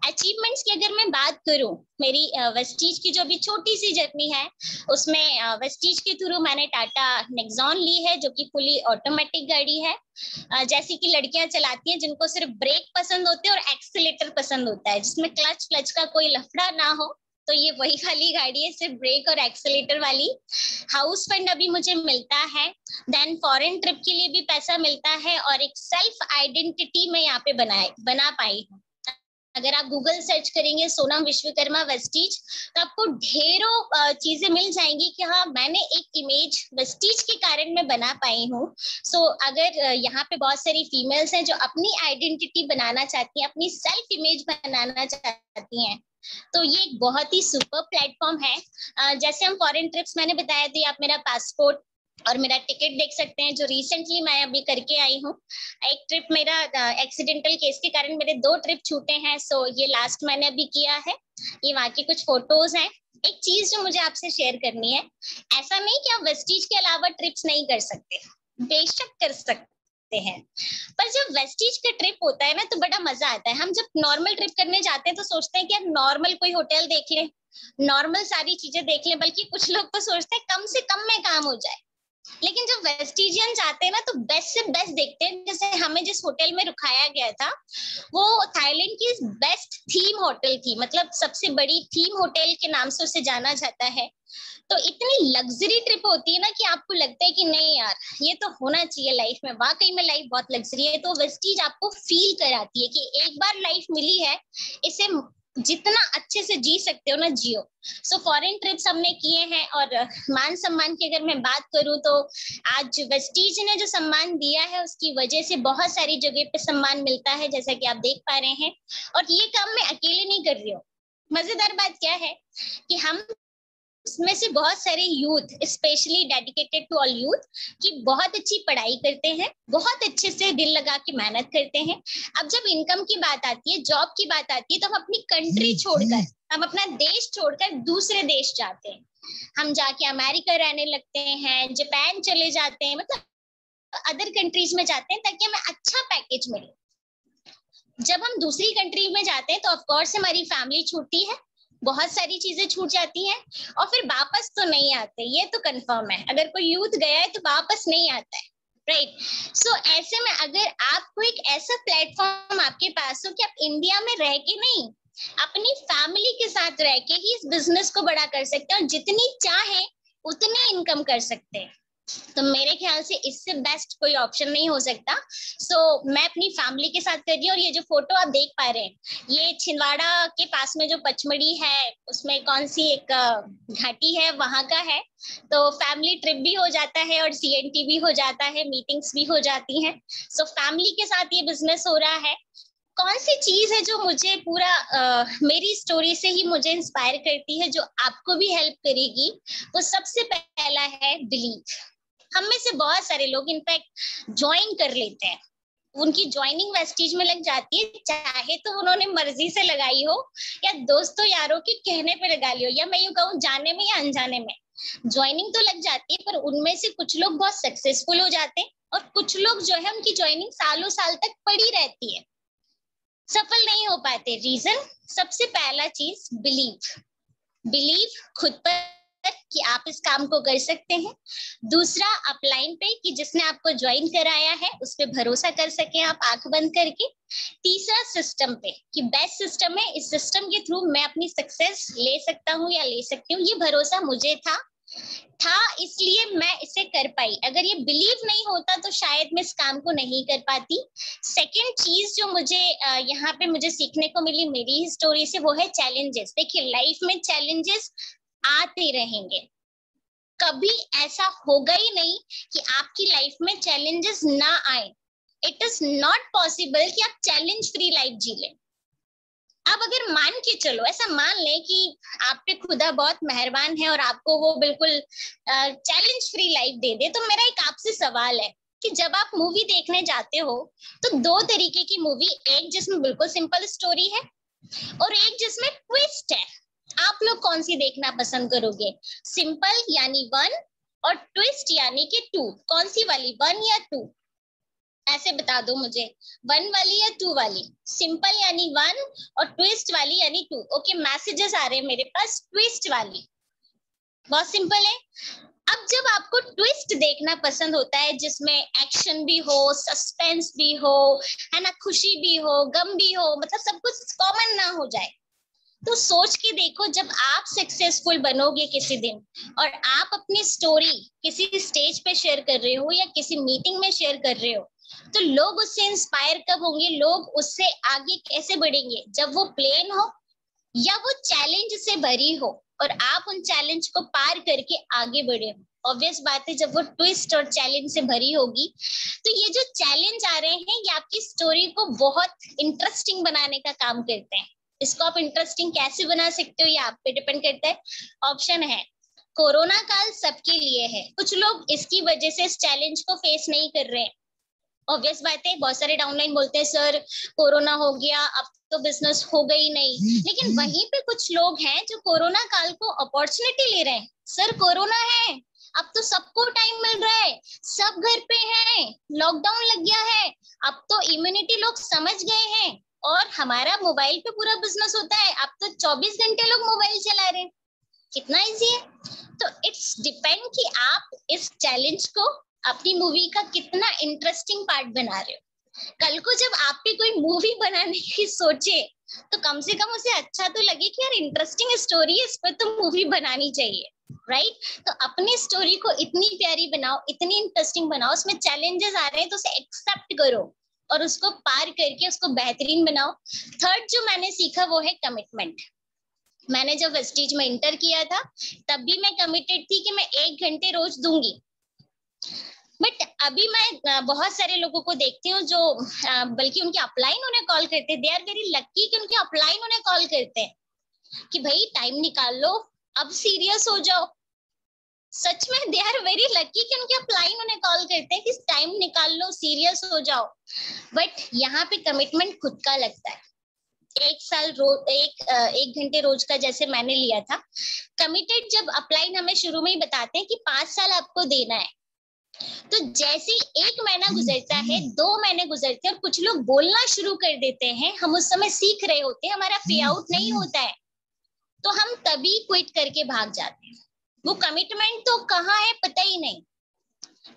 Speaker 2: अचीवमेंट्स की अगर मैं बात करूं, मेरी वेस्टीज की जो भी छोटी सी जर्नी है उसमें वेस्टीज के थ्रू मैंने टाटा नेक्सॉन ली है, जो कि फुली ऑटोमेटिक गाड़ी है। जैसी कि लड़कियां चलाती हैं जिनको सिर्फ ब्रेक पसंद होते हैं और एक्सीलेटर पसंद होता है, जिसमें क्लच का कोई लफड़ा ना हो, तो ये वही खाली गाड़ी है, सिर्फ ब्रेक और एक्सीलेटर वाली। हाउस फंड अभी मुझे मिलता है, देन फॉरेन ट्रिप के लिए भी पैसा मिलता है, और एक सेल्फ आइडेंटिटी मैं यहाँ पे बना पाई हूँ। अगर आप गूगल सर्च करेंगे सोनम विश्वकर्मा वेस्टीज, तो आपको ढेरों चीजें मिल जाएंगी कि हाँ मैंने एक इमेज वेस्टीज के कारण मैं बना पाई हूँ। सो अगर यहाँ पे बहुत सारी फीमेल्स हैं जो अपनी आइडेंटिटी बनाना चाहती हैं, अपनी सेल्फ इमेज बनाना चाहती हैं, तो ये एक बहुत ही सुपर प्लेटफॉर्म है। जैसे हम फॉरेन ट्रिप्स, मैंने बताया थी, आप मेरा पासपोर्ट और मेरा टिकट देख सकते हैं जो रिसेंटली मैं अभी करके आई हूँ। एक ट्रिप मेरा एक्सीडेंटल केस के कारण मेरे 2 ट्रिप छूटे हैं, सो ये लास्ट मैंने अभी किया है। ये वहाँ की कुछ फोटोज हैं। एक चीज जो मुझे आपसे शेयर करनी है, ऐसा नहीं कि आप वेस्टीज के अलावा ट्रिप्स नहीं कर सकते, बेशक कर सकते हैं, पर जब वेस्टीज का ट्रिप होता है ना तो बड़ा मजा आता है। हम जब नॉर्मल ट्रिप करने जाते हैं तो सोचते हैं कि यार नॉर्मल कोई होटल देख ले, नॉर्मल सारी चीजें देख ले, बल्कि कुछ लोग तो सोचते हैं कम से कम में काम हो जाए। लेकिन जब वेस्टिजियन जाते हैं ना तो बेस्ट से बेस्ट देखते हैं। जैसे हमें जिस होटल में रुकाया गया था वो थाईलैंड की बेस्ट थीम होटल थी, मतलब सबसे बड़ी थीम होटल के नाम से उसे जाना जाता है। तो इतनी लग्जरी ट्रिप होती है ना कि आपको लगता है कि नहीं यार ये तो होना चाहिए लाइफ में, वाकई में लाइफ बहुत लग्जरी है। तो वेस्टीज आपको फील कराती है कि एक बार लाइफ मिली है, इसे जितना अच्छे से जी सकते हो ना जियो। सो फॉरेन ट्रिप्स हमने किए हैं, और मान सम्मान की अगर मैं बात करूं तो आज वेस्टीज ने जो सम्मान दिया है उसकी वजह से बहुत सारी जगह पे सम्मान मिलता है, जैसा कि आप देख पा रहे हैं। और ये काम मैं अकेले नहीं कर रही हूँ। मजेदार बात क्या है कि हम उसमें से बहुत सारे youth, specially dedicated to all youth, की बहुत अच्छी पढ़ाई करते हैं, बहुत अच्छे से दिल लगा के मेहनत करते हैं। अब जब इनकम की बात आती है, जॉब की बात आती है, तो हम अपनी कंट्री छोड़कर, हम अपना देश छोड़कर दूसरे देश जाते हैं। हम जाके अमेरिका रहने लगते हैं, जापान चले जाते हैं, मतलब अदर कंट्रीज में जाते हैं ताकि हमें अच्छा पैकेज मिले। जब हम दूसरी कंट्री में जाते हैं तो ऑफ कोर्स हमारी फैमिली छूटती है, बहुत सारी चीजें छूट जाती हैं, और फिर वापस तो नहीं आते, ये तो कंफर्म है। अगर कोई यूथ गया है तो वापस नहीं आता है, राइट। सो ऐसे में अगर आपको एक ऐसा प्लेटफॉर्म आपके पास हो कि आप इंडिया में रह के नहीं, अपनी फैमिली के साथ रह के ही इस बिजनेस को बड़ा कर सकते हैं और जितनी चाहे उतनी इनकम कर सकते हैं, तो मेरे ख्याल से इससे बेस्ट कोई ऑप्शन नहीं हो सकता। सो मैं अपनी फैमिली के साथ कर रही हूँ। और ये जो फोटो आप देख पा रहे हैं, ये छिंदवाड़ा के पास में जो पचमढ़ी है उसमें कौन सी एक घाटी है, वहां का है। तो फैमिली ट्रिप भी हो जाता है और CNT भी हो जाता है, मीटिंग्स भी हो जाती हैं। सो फैमिली के साथ ये बिजनेस हो रहा है। कौन सी चीज है जो मुझे पूरा मेरी स्टोरी से ही मुझे इंस्पायर करती है, जो आपको भी हेल्प करेगी? वो सबसे पहला है बिलीव। हम में से बहुत सारे लोग इनफैक्ट ज्वाइन कर लेते हैं, उनकी ज्वाइनिंग वेस्टीज में लग जाती है, चाहे तो उन्होंने मर्जी से लगाई हो या दोस्तों यारों के कहने पे लगा ली हो, या मैं यूं कहूँ जाने में या अनजाने में ज्वाइनिंग तो लग जाती है। पर उनमें से कुछ लोग बहुत सक्सेसफुल हो जाते हैं और कुछ लोग जो है उनकी ज्वाइनिंग सालों साल तक पड़ी रहती है, सफल नहीं हो पाते। रीजन, सबसे पहला चीज बिलीव खुद पर कि आप इस काम को कर सकते हैं। दूसरा, अपलाइन पे कि जिसने आपको ज्वाइन कराया है उस पे भरोसा कर सके आप आंख बंद करके। तीसरा, सिस्टम पे कि बेस्ट सिस्टम है, इस सिस्टम के थ्रू मैं अपनी सक्सेस ले सकता हूँ या ले सकती हूँ। ये भरोसा मुझे था इसलिए मैं इसे कर पाई। अगर ये बिलीव नहीं होता तो शायद मैं इस काम को नहीं कर पाती। सेकंड चीज जो मुझे यहाँ पे मुझे सीखने को मिली मेरी ही स्टोरी से, वो है चैलेंजेस। देखिए लाइफ में चैलेंजेस आते रहेंगे, कभी ऐसा होगा ही नहीं कि आपकी लाइफ में चैलेंजेस ना आए। इट इज नॉट पॉसिबल कि आप चैलेंज फ्री लाइफ जी लें। अब अगर मान के चलो, ऐसा मान लें कि आप पे खुदा बहुत मेहरबान है और आपको वो बिल्कुल चैलेंज फ्री लाइफ दे दे, तो मेरा एक आपसे सवाल है कि जब आप मूवी देखने जाते हो तो 2 तरीके की मूवी, एक जिसमें बिल्कुल सिंपल स्टोरी है और एक जिसमें ट्विस्ट है, आप लोग कौन सी देखना पसंद करोगे? सिंपल यानी 1 और ट्विस्ट यानी कि 2, कौन सी वाली, 1 या 2? ऐसे बता दो मुझे, 1 वाली या 2 वाली? सिंपल यानी 1 और ट्विस्ट वाली यानी 2। ओके, मैसेजेस आ रहे हैं मेरे पास, ट्विस्ट वाली बहुत सिंपल है। अब जब आपको ट्विस्ट देखना पसंद होता है जिसमें एक्शन भी हो, सस्पेंस भी हो, है ना, खुशी भी हो, गम भी हो, मतलब सब कुछ कॉमन ना हो जाए, तो सोच के देखो, जब आप सक्सेसफुल बनोगे किसी दिन और आप अपनी स्टोरी किसी स्टेज पे शेयर कर रहे हो या किसी मीटिंग में शेयर कर रहे हो, तो लोग उससे इंस्पायर कब होंगे, लोग उससे आगे कैसे बढ़ेंगे? जब वो प्लेन हो या वो चैलेंज से भरी हो और आप उन चैलेंज को पार करके आगे बढ़े हो। ऑब्वियस बात है, जब वो ट्विस्ट और चैलेंज से भरी होगी, तो ये जो चैलेंज आ रहे हैं ये आपकी स्टोरी को बहुत इंटरेस्टिंग बनाने का काम करते हैं। इसको आप इंटरेस्टिंग कैसे बना सकते हो ये आप पे डिपेंड करता है। ऑप्शन है, कोरोना काल सबके लिए है, कुछ लोग इसकी वजह से इस चैलेंज को फेस नहीं कर रहे हैं। ऑब्वियस बात है, बहुत सारे डाउनलाइन बोलते हैं सर कोरोना हो गया अब तो बिजनेस होगा ही नहीं, लेकिन वहीं पे कुछ लोग हैं जो कोरोना काल को अपॉर्चुनिटी ले रहे हैं। सर कोरोना है, अब तो सबको टाइम मिल रहा है, सब घर पे हैं, लॉकडाउन लग गया है, अब तो इम्यूनिटी लोग समझ गए हैं और हमारा मोबाइल पे पूरा बिजनेस होता है, अब तो 24 घंटे लोग मोबाइल चला रहे हैं। कितना इजी है। तो इट्स डिपेंड कि आप इस चैलेंज को अपनी मूवी का कितना इंटरेस्टिंग पार्ट बना रहे हो। कल को जब आप भी कोई मूवी बनाने की सोचे तो कम से कम उसे अच्छा तो लगे कि यार इंटरेस्टिंग स्टोरी है, इस पर तो मूवी बनानी चाहिए, राइट? तो अपनी स्टोरी को इतनी प्यारी बनाओ, इतनी इंटरेस्टिंग बनाओ, उसमें चैलेंजेस आ रहे हैं तो उसे एक्सेप्ट करो और उसको पार करके उसको बेहतरीन बनाओ। थर्ड जो मैंने सीखा वो है कमिटमेंट। मैंने जब वेस्टीज में इंटर किया था तब भी मैं कमिटेड थी कि मैं 1 घंटे रोज दूंगी, बट अभी मैं बहुत सारे लोगों को देखती हूँ जो बल्कि उनके अपलाइन उन्हें कॉल करते हैं, दे आर वेरी लकी कि उनके अपलाइन उन्हें कॉल करते हैं कि भाई टाइम निकाल लो, अब सीरियस हो जाओ। सच में दे आर वेरी लकी कि उनके अपलाइन उन्हें कॉल करते हैं कि टाइम निकाल लो, सीरियस हो जाओ। बट यहाँ पे कमिटमेंट खुद का लगता है। 1 साल रोज 1 घंटे रोज का जैसे मैंने लिया था। कमिटेड जब अपलाइन हमें शुरू में ही बताते हैं कि 5 साल आपको देना है, तो जैसे 1 महीना गुजरता है, 2 महीने गुजरते हैं और कुछ लोग बोलना शुरू कर देते हैं, हम उस समय सीख रहे होते हैं, हमारा पे आउट नहीं होता है, तो हम तभी क्विट करके भाग जाते हैं। वो कमिटमेंट तो कहाँ है पता ही नहीं।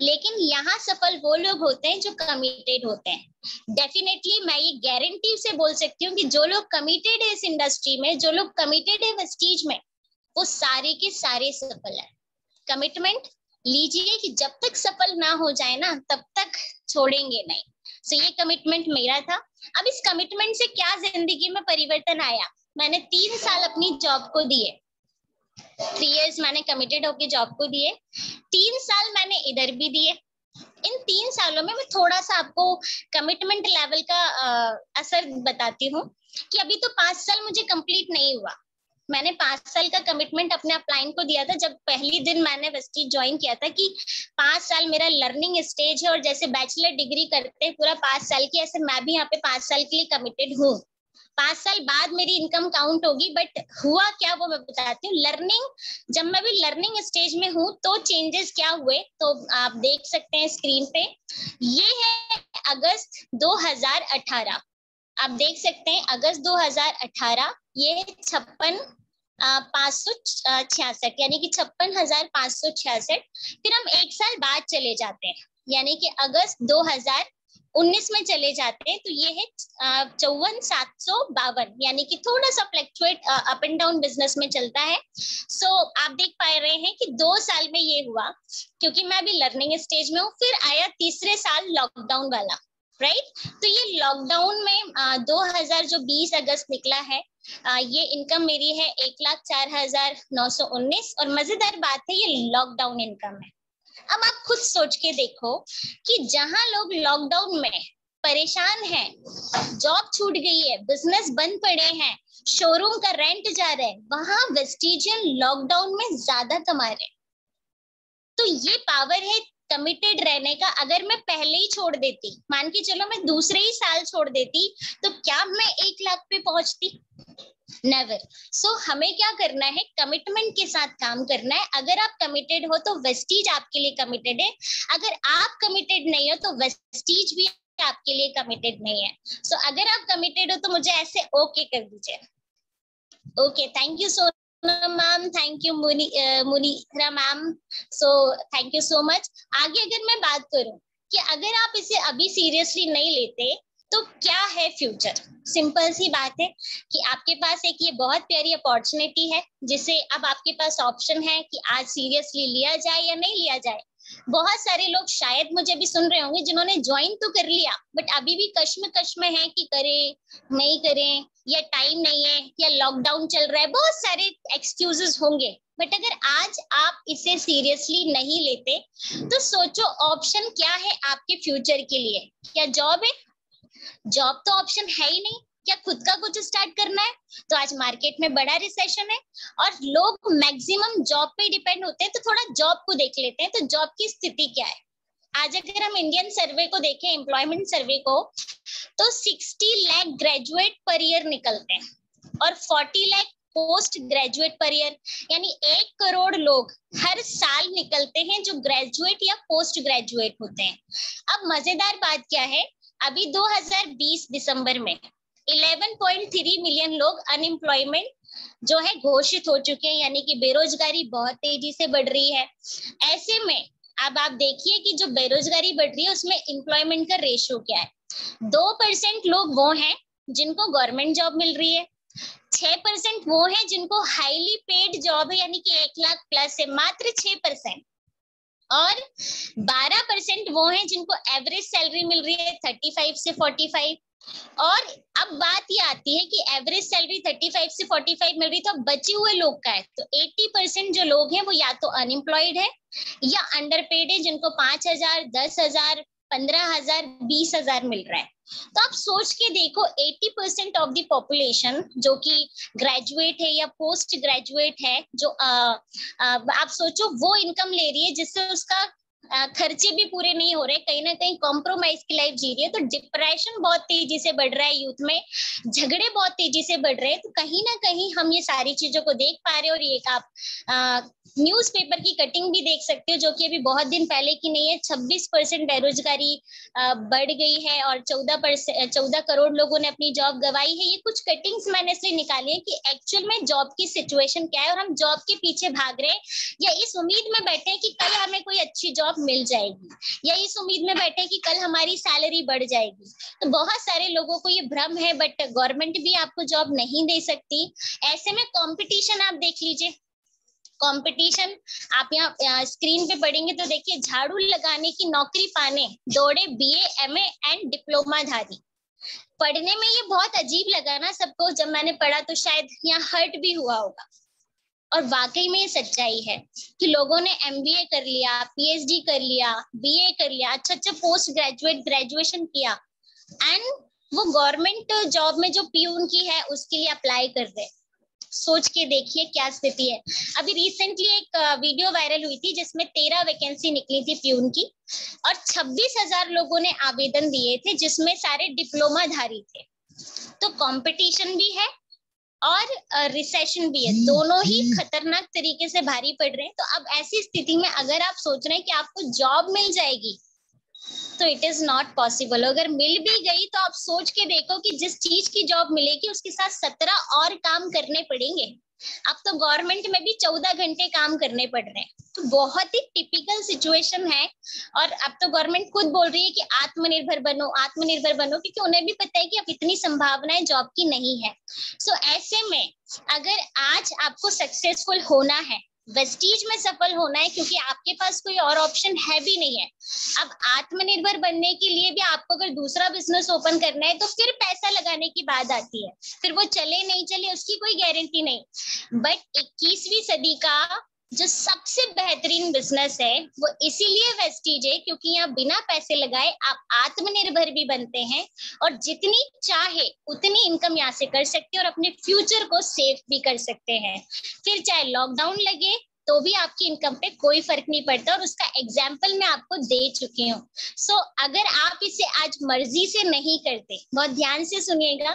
Speaker 2: लेकिन यहाँ सफल वो लोग होते हैं जो कमिटेड होते हैं। डेफिनेटली मैं ये गारंटी से बोल सकती हूँ कि जो लोग कमिटेड है इस इंडस्ट्री में, जो लोग कमिटेड है वेस्टीज में, वो सारे के सारे सफल है। कमिटमेंट लीजिए कि जब तक सफल ना हो जाए ना तब तक छोड़ेंगे नहीं। सो ये कमिटमेंट मेरा था। अब इस कमिटमेंट से क्या जिंदगी में परिवर्तन आया, मैंने 3 साल अपनी जॉब को दिए, 3 years मैंने कमिटेड होके जॉब को दिए, 3 साल मैंने इधर भी दिए। इन 3 सालों में मैं थोड़ा सा आपको कमिटमेंट लेवल का असर बताती हूँ कि अभी तो 5 साल मुझे कंप्लीट नहीं हुआ। मैंने 5 साल का कमिटमेंट अपने अपलाइन को दिया था जब पहली दिन मैंने वेस्टीज ज्वाइन किया था कि 5 साल मेरा लर्निंग स्टेज है और जैसे बैचलर डिग्री करते हैं पूरा 5 साल की, ऐसे मैं भी यहाँ पे 5 साल के लिए कमिटेड हूँ। 5 साल बाद मेरी इनकम काउंट होगी, बट हुआ क्या वो मैं बताती हूँ। लर्निंग, जब मैं भी लर्निंग स्टेज में हूँ तो चेंजेस क्या हुए तो आप देख सकते हैं स्क्रीन पे। ये है अगस्त 2018, आप देख सकते हैं अगस्त 2018, ये 56,566 यानी कि 56,566। फिर हम 1 साल बाद चले जाते हैं यानी कि अगस्त 2019 में चले जाते हैं, तो ये है 54,752 यानी कि थोड़ा सा fluctuate up and down business में चलता है। सो आप देख पा रहे हैं कि 2 साल में ये हुआ क्योंकि मैं अभी लर्निंग स्टेज में हूँ। फिर आया तीसरे साल लॉकडाउन वाला, राइट? तो ये लॉकडाउन में 2020 अगस्त निकला है। ये इनकम मेरी है 1,04,919 और मजेदार बात है ये लॉकडाउन इनकम है। अब आप खुद सोच के देखो कि जहां लोग लॉकडाउन में परेशान हैं, जॉब छूट गई है, बिजनेस बंद पड़े हैं, शोरूम का रेंट जा रहा है, वहां वेस्टिजियन लॉकडाउन में ज्यादा कमा रहे। तो ये पावर है कमिटेड रहने का। अगर मैं पहले ही छोड़ देती, मान के चलो मैं दूसरे ही साल छोड़ देती, तो क्या मैं 1 लाख पे पहुंचती? नेवर। सो हमें क्या करना है, कमिटमेंट के साथ काम करना है। अगर आप कमिटेड हो तो वेस्टीज आपके लिए कमिटेड है, अगर आप कमिटेड नहीं हो तो वेस्टीज भी आपके लिए कमिटेड नहीं है। सो अगर आप कमिटेड हो तो मुझे ऐसे ओके कर दीजिए। Okay, thank you so ma'am, thank you Munira ma'am, so thank you so much. आगे अगर मैं बात करूं कि अगर आप इसे अभी सीरियसली नहीं लेते तो क्या है फ्यूचर, सिंपल सी बात है कि आपके पास एक ये बहुत प्यारी अपॉर्चुनिटी है जिसे अब आपके पास ऑप्शन है कि आज सीरियसली लिया जाए या नहीं लिया जाए। बहुत सारे लोग शायद मुझे भी सुन रहे होंगे जिन्होंने ज्वाइन तो कर लिया बट अभी भी कश्म में है कि करें नहीं करें, या टाइम नहीं है, या लॉकडाउन चल रहा है, बहुत सारे एक्सक्यूजेस होंगे। बट अगर आज आप इसे सीरियसली नहीं लेते तो सोचो ऑप्शन क्या है आपके फ्यूचर के लिए। क्या जॉब है? जॉब तो ऑप्शन है ही नहीं। क्या खुद का कुछ स्टार्ट करना है? तो आज मार्केट में बड़ा रिसेशन है और लोग मैक्सिमम जॉब पे डिपेंड होते हैं। तो थोड़ा जॉब को देख लेते हैं, तो जॉब की स्थिति क्या है। आज अगर हम इंडियन सर्वे को देखें, एम्प्लॉयमेंट सर्वे को, तो 60 लाख ग्रेजुएट पर ईयर निकलते हैं और 40 lakh post graduate per year, यानी 1 करोड़ लोग हर साल निकलते हैं जो ग्रेजुएट या पोस्ट ग्रेजुएट होते हैं। अब मजेदार बात क्या है, अभी 2020 दिसंबर में 11.3 मिलियन लोग अनएम्प्लॉयमेंट जो है घोषित हो चुके हैं, यानी कि बेरोजगारी बहुत तेजी से बढ़ रही है। ऐसे में अब आप देखिए कि जो बेरोजगारी बढ़ रही है उसमें एम्प्लॉयमेंट का रेशियो क्या है। 2% लोग वो हैं जिनको गवर्नमेंट जॉब मिल रही है, 6% वो हैं जिनको हाईली पेड जॉब है, यानी कि 1 लाख प्लस है, मात्र 6%। और 12% वो हैं जिनको एवरेज सैलरी मिल रही है 35 से 45। और अब बात ये आती है कि एवरेज सैलरी 35 से 45 मिल रही, तो अब बचे हुए लोग का है, तो 80% जो लोग हैं वो या तो अनएम्प्लॉयड है या अंडरपेड है, जिनको 5,000, 10,000, 15,000, 20,000 मिल रहा है। तो आप सोच के देखो 80% ऑफ द पॉपुलेशन जो कि ग्रेजुएट है या पोस्ट ग्रेजुएट है, जो आप सोचो वो इनकम ले रही है जिससे उसका खर्चे भी पूरे नहीं हो रहे, कहीं ना कहीं कॉम्प्रोमाइज की लाइफ जी रही है। तो डिप्रेशन बहुत तेजी से बढ़ रहा है यूथ में, झगड़े बहुत तेजी से बढ़ रहे हैं। तो कहीं ना कहीं हम ये सारी चीजों को देख पा रहे हैं। और ये आप न्यूज़पेपर की कटिंग भी देख सकते हो जो कि अभी बहुत दिन पहले की नहीं है। 26% बेरोजगारी बढ़ गई है और 14 करोड़ लोगों ने अपनी जॉब गंवाई है। ये कुछ कटिंग्स मैंने इसलिए निकाली है कि एक्चुअल में जॉब की सिचुएशन क्या है और हम जॉब के पीछे भाग रहे हैं या इस उम्मीद में बैठे हैं कि कल हमें कोई अच्छी जॉब मिल जाएगी, या इस उम्मीद में बैठे कि कल हमारी सैलरी बढ़ जाएगी। तो बहुत सारे लोगों को ये भ्रम है, बट गवर्नमेंट भी आपको जॉब नहीं दे सकती। ऐसे में कंपटीशन आप देख लीजिए, कंपटीशन आप यहाँ स्क्रीन पे पढ़ेंगे तो देखिए, झाड़ू लगाने की नौकरी पाने दौड़े BA, MA एंड डिप्लोमा धारी। पढ़ने में ये बहुत अजीब लगा ना सबको, जब मैंने पढ़ा तो शायद यहाँ हर्ट भी हुआ होगा। और वाकई में ये सच्चाई है कि लोगों ने MBA कर लिया, PhD कर लिया, BA कर लिया, अच्छा पोस्ट ग्रेजुएट ग्रेजुएशन किया, एंड वो गवर्नमेंट जॉब में जो प्यून की है उसके लिए अप्लाई कर रहे। सोच के देखिए क्या स्थिति है। अभी रिसेंटली एक वीडियो वायरल हुई थी जिसमें 13 वैकेंसी निकली थी प्यून की और 26,000 लोगों ने आवेदन दिए थे, जिसमें सारे डिप्लोमा धारी थे। तो कंपटीशन भी है और रिसेशन भी है, दोनों ही खतरनाक तरीके से भारी पड़ रहे हैं। तो अब ऐसी स्थिति में अगर आप सोच रहे हैं कि आपको जॉब मिल जाएगी तो इट इज नॉट पॉसिबल। अगर मिल भी गई तो आप सोच के देखो कि जिस चीज की जॉब मिलेगी उसके साथ 17 और काम करने पड़ेंगे। अब तो गवर्नमेंट में भी 14 घंटे काम करने पड़ रहे हैं। तो बहुत ही टिपिकल सिचुएशन है। और अब तो गवर्नमेंट खुद बोल रही है कि आत्मनिर्भर बनो, आत्मनिर्भर बनो, क्योंकि उन्हें भी पता है कि अब इतनी संभावनाएं जॉब की नहीं है। सो ऐसे में अगर आज आपको सक्सेसफुल होना है, वेस्टीज में सफल होना है, क्योंकि आपके पास कोई और ऑप्शन है भी नहीं है। अब आत्मनिर्भर बनने के लिए भी आपको अगर दूसरा बिजनेस ओपन करना है तो फिर पैसा लगाने की बात आती है, फिर वो चले नहीं चले उसकी कोई गारंटी नहीं। बट 21वीं सदी का जो सबसे बेहतरीन बिजनेस है वो इसीलिए वेस्टीज है क्योंकि यहाँ बिना पैसे लगाए आप आत्मनिर्भर भी बनते हैं और जितनी चाहे उतनी इनकम यहाँ से कर सकते हैं और अपने फ्यूचर को सेव भी कर सकते हैं। फिर चाहे लॉकडाउन लगे तो भी आपकी इनकम पे कोई फर्क नहीं पड़ता, और उसका एग्जाम्पल मैं आपको दे चुकी हूँ। सो अगर आप इसे आज मर्जी से नहीं करते, बहुत ध्यान से सुनिएगा,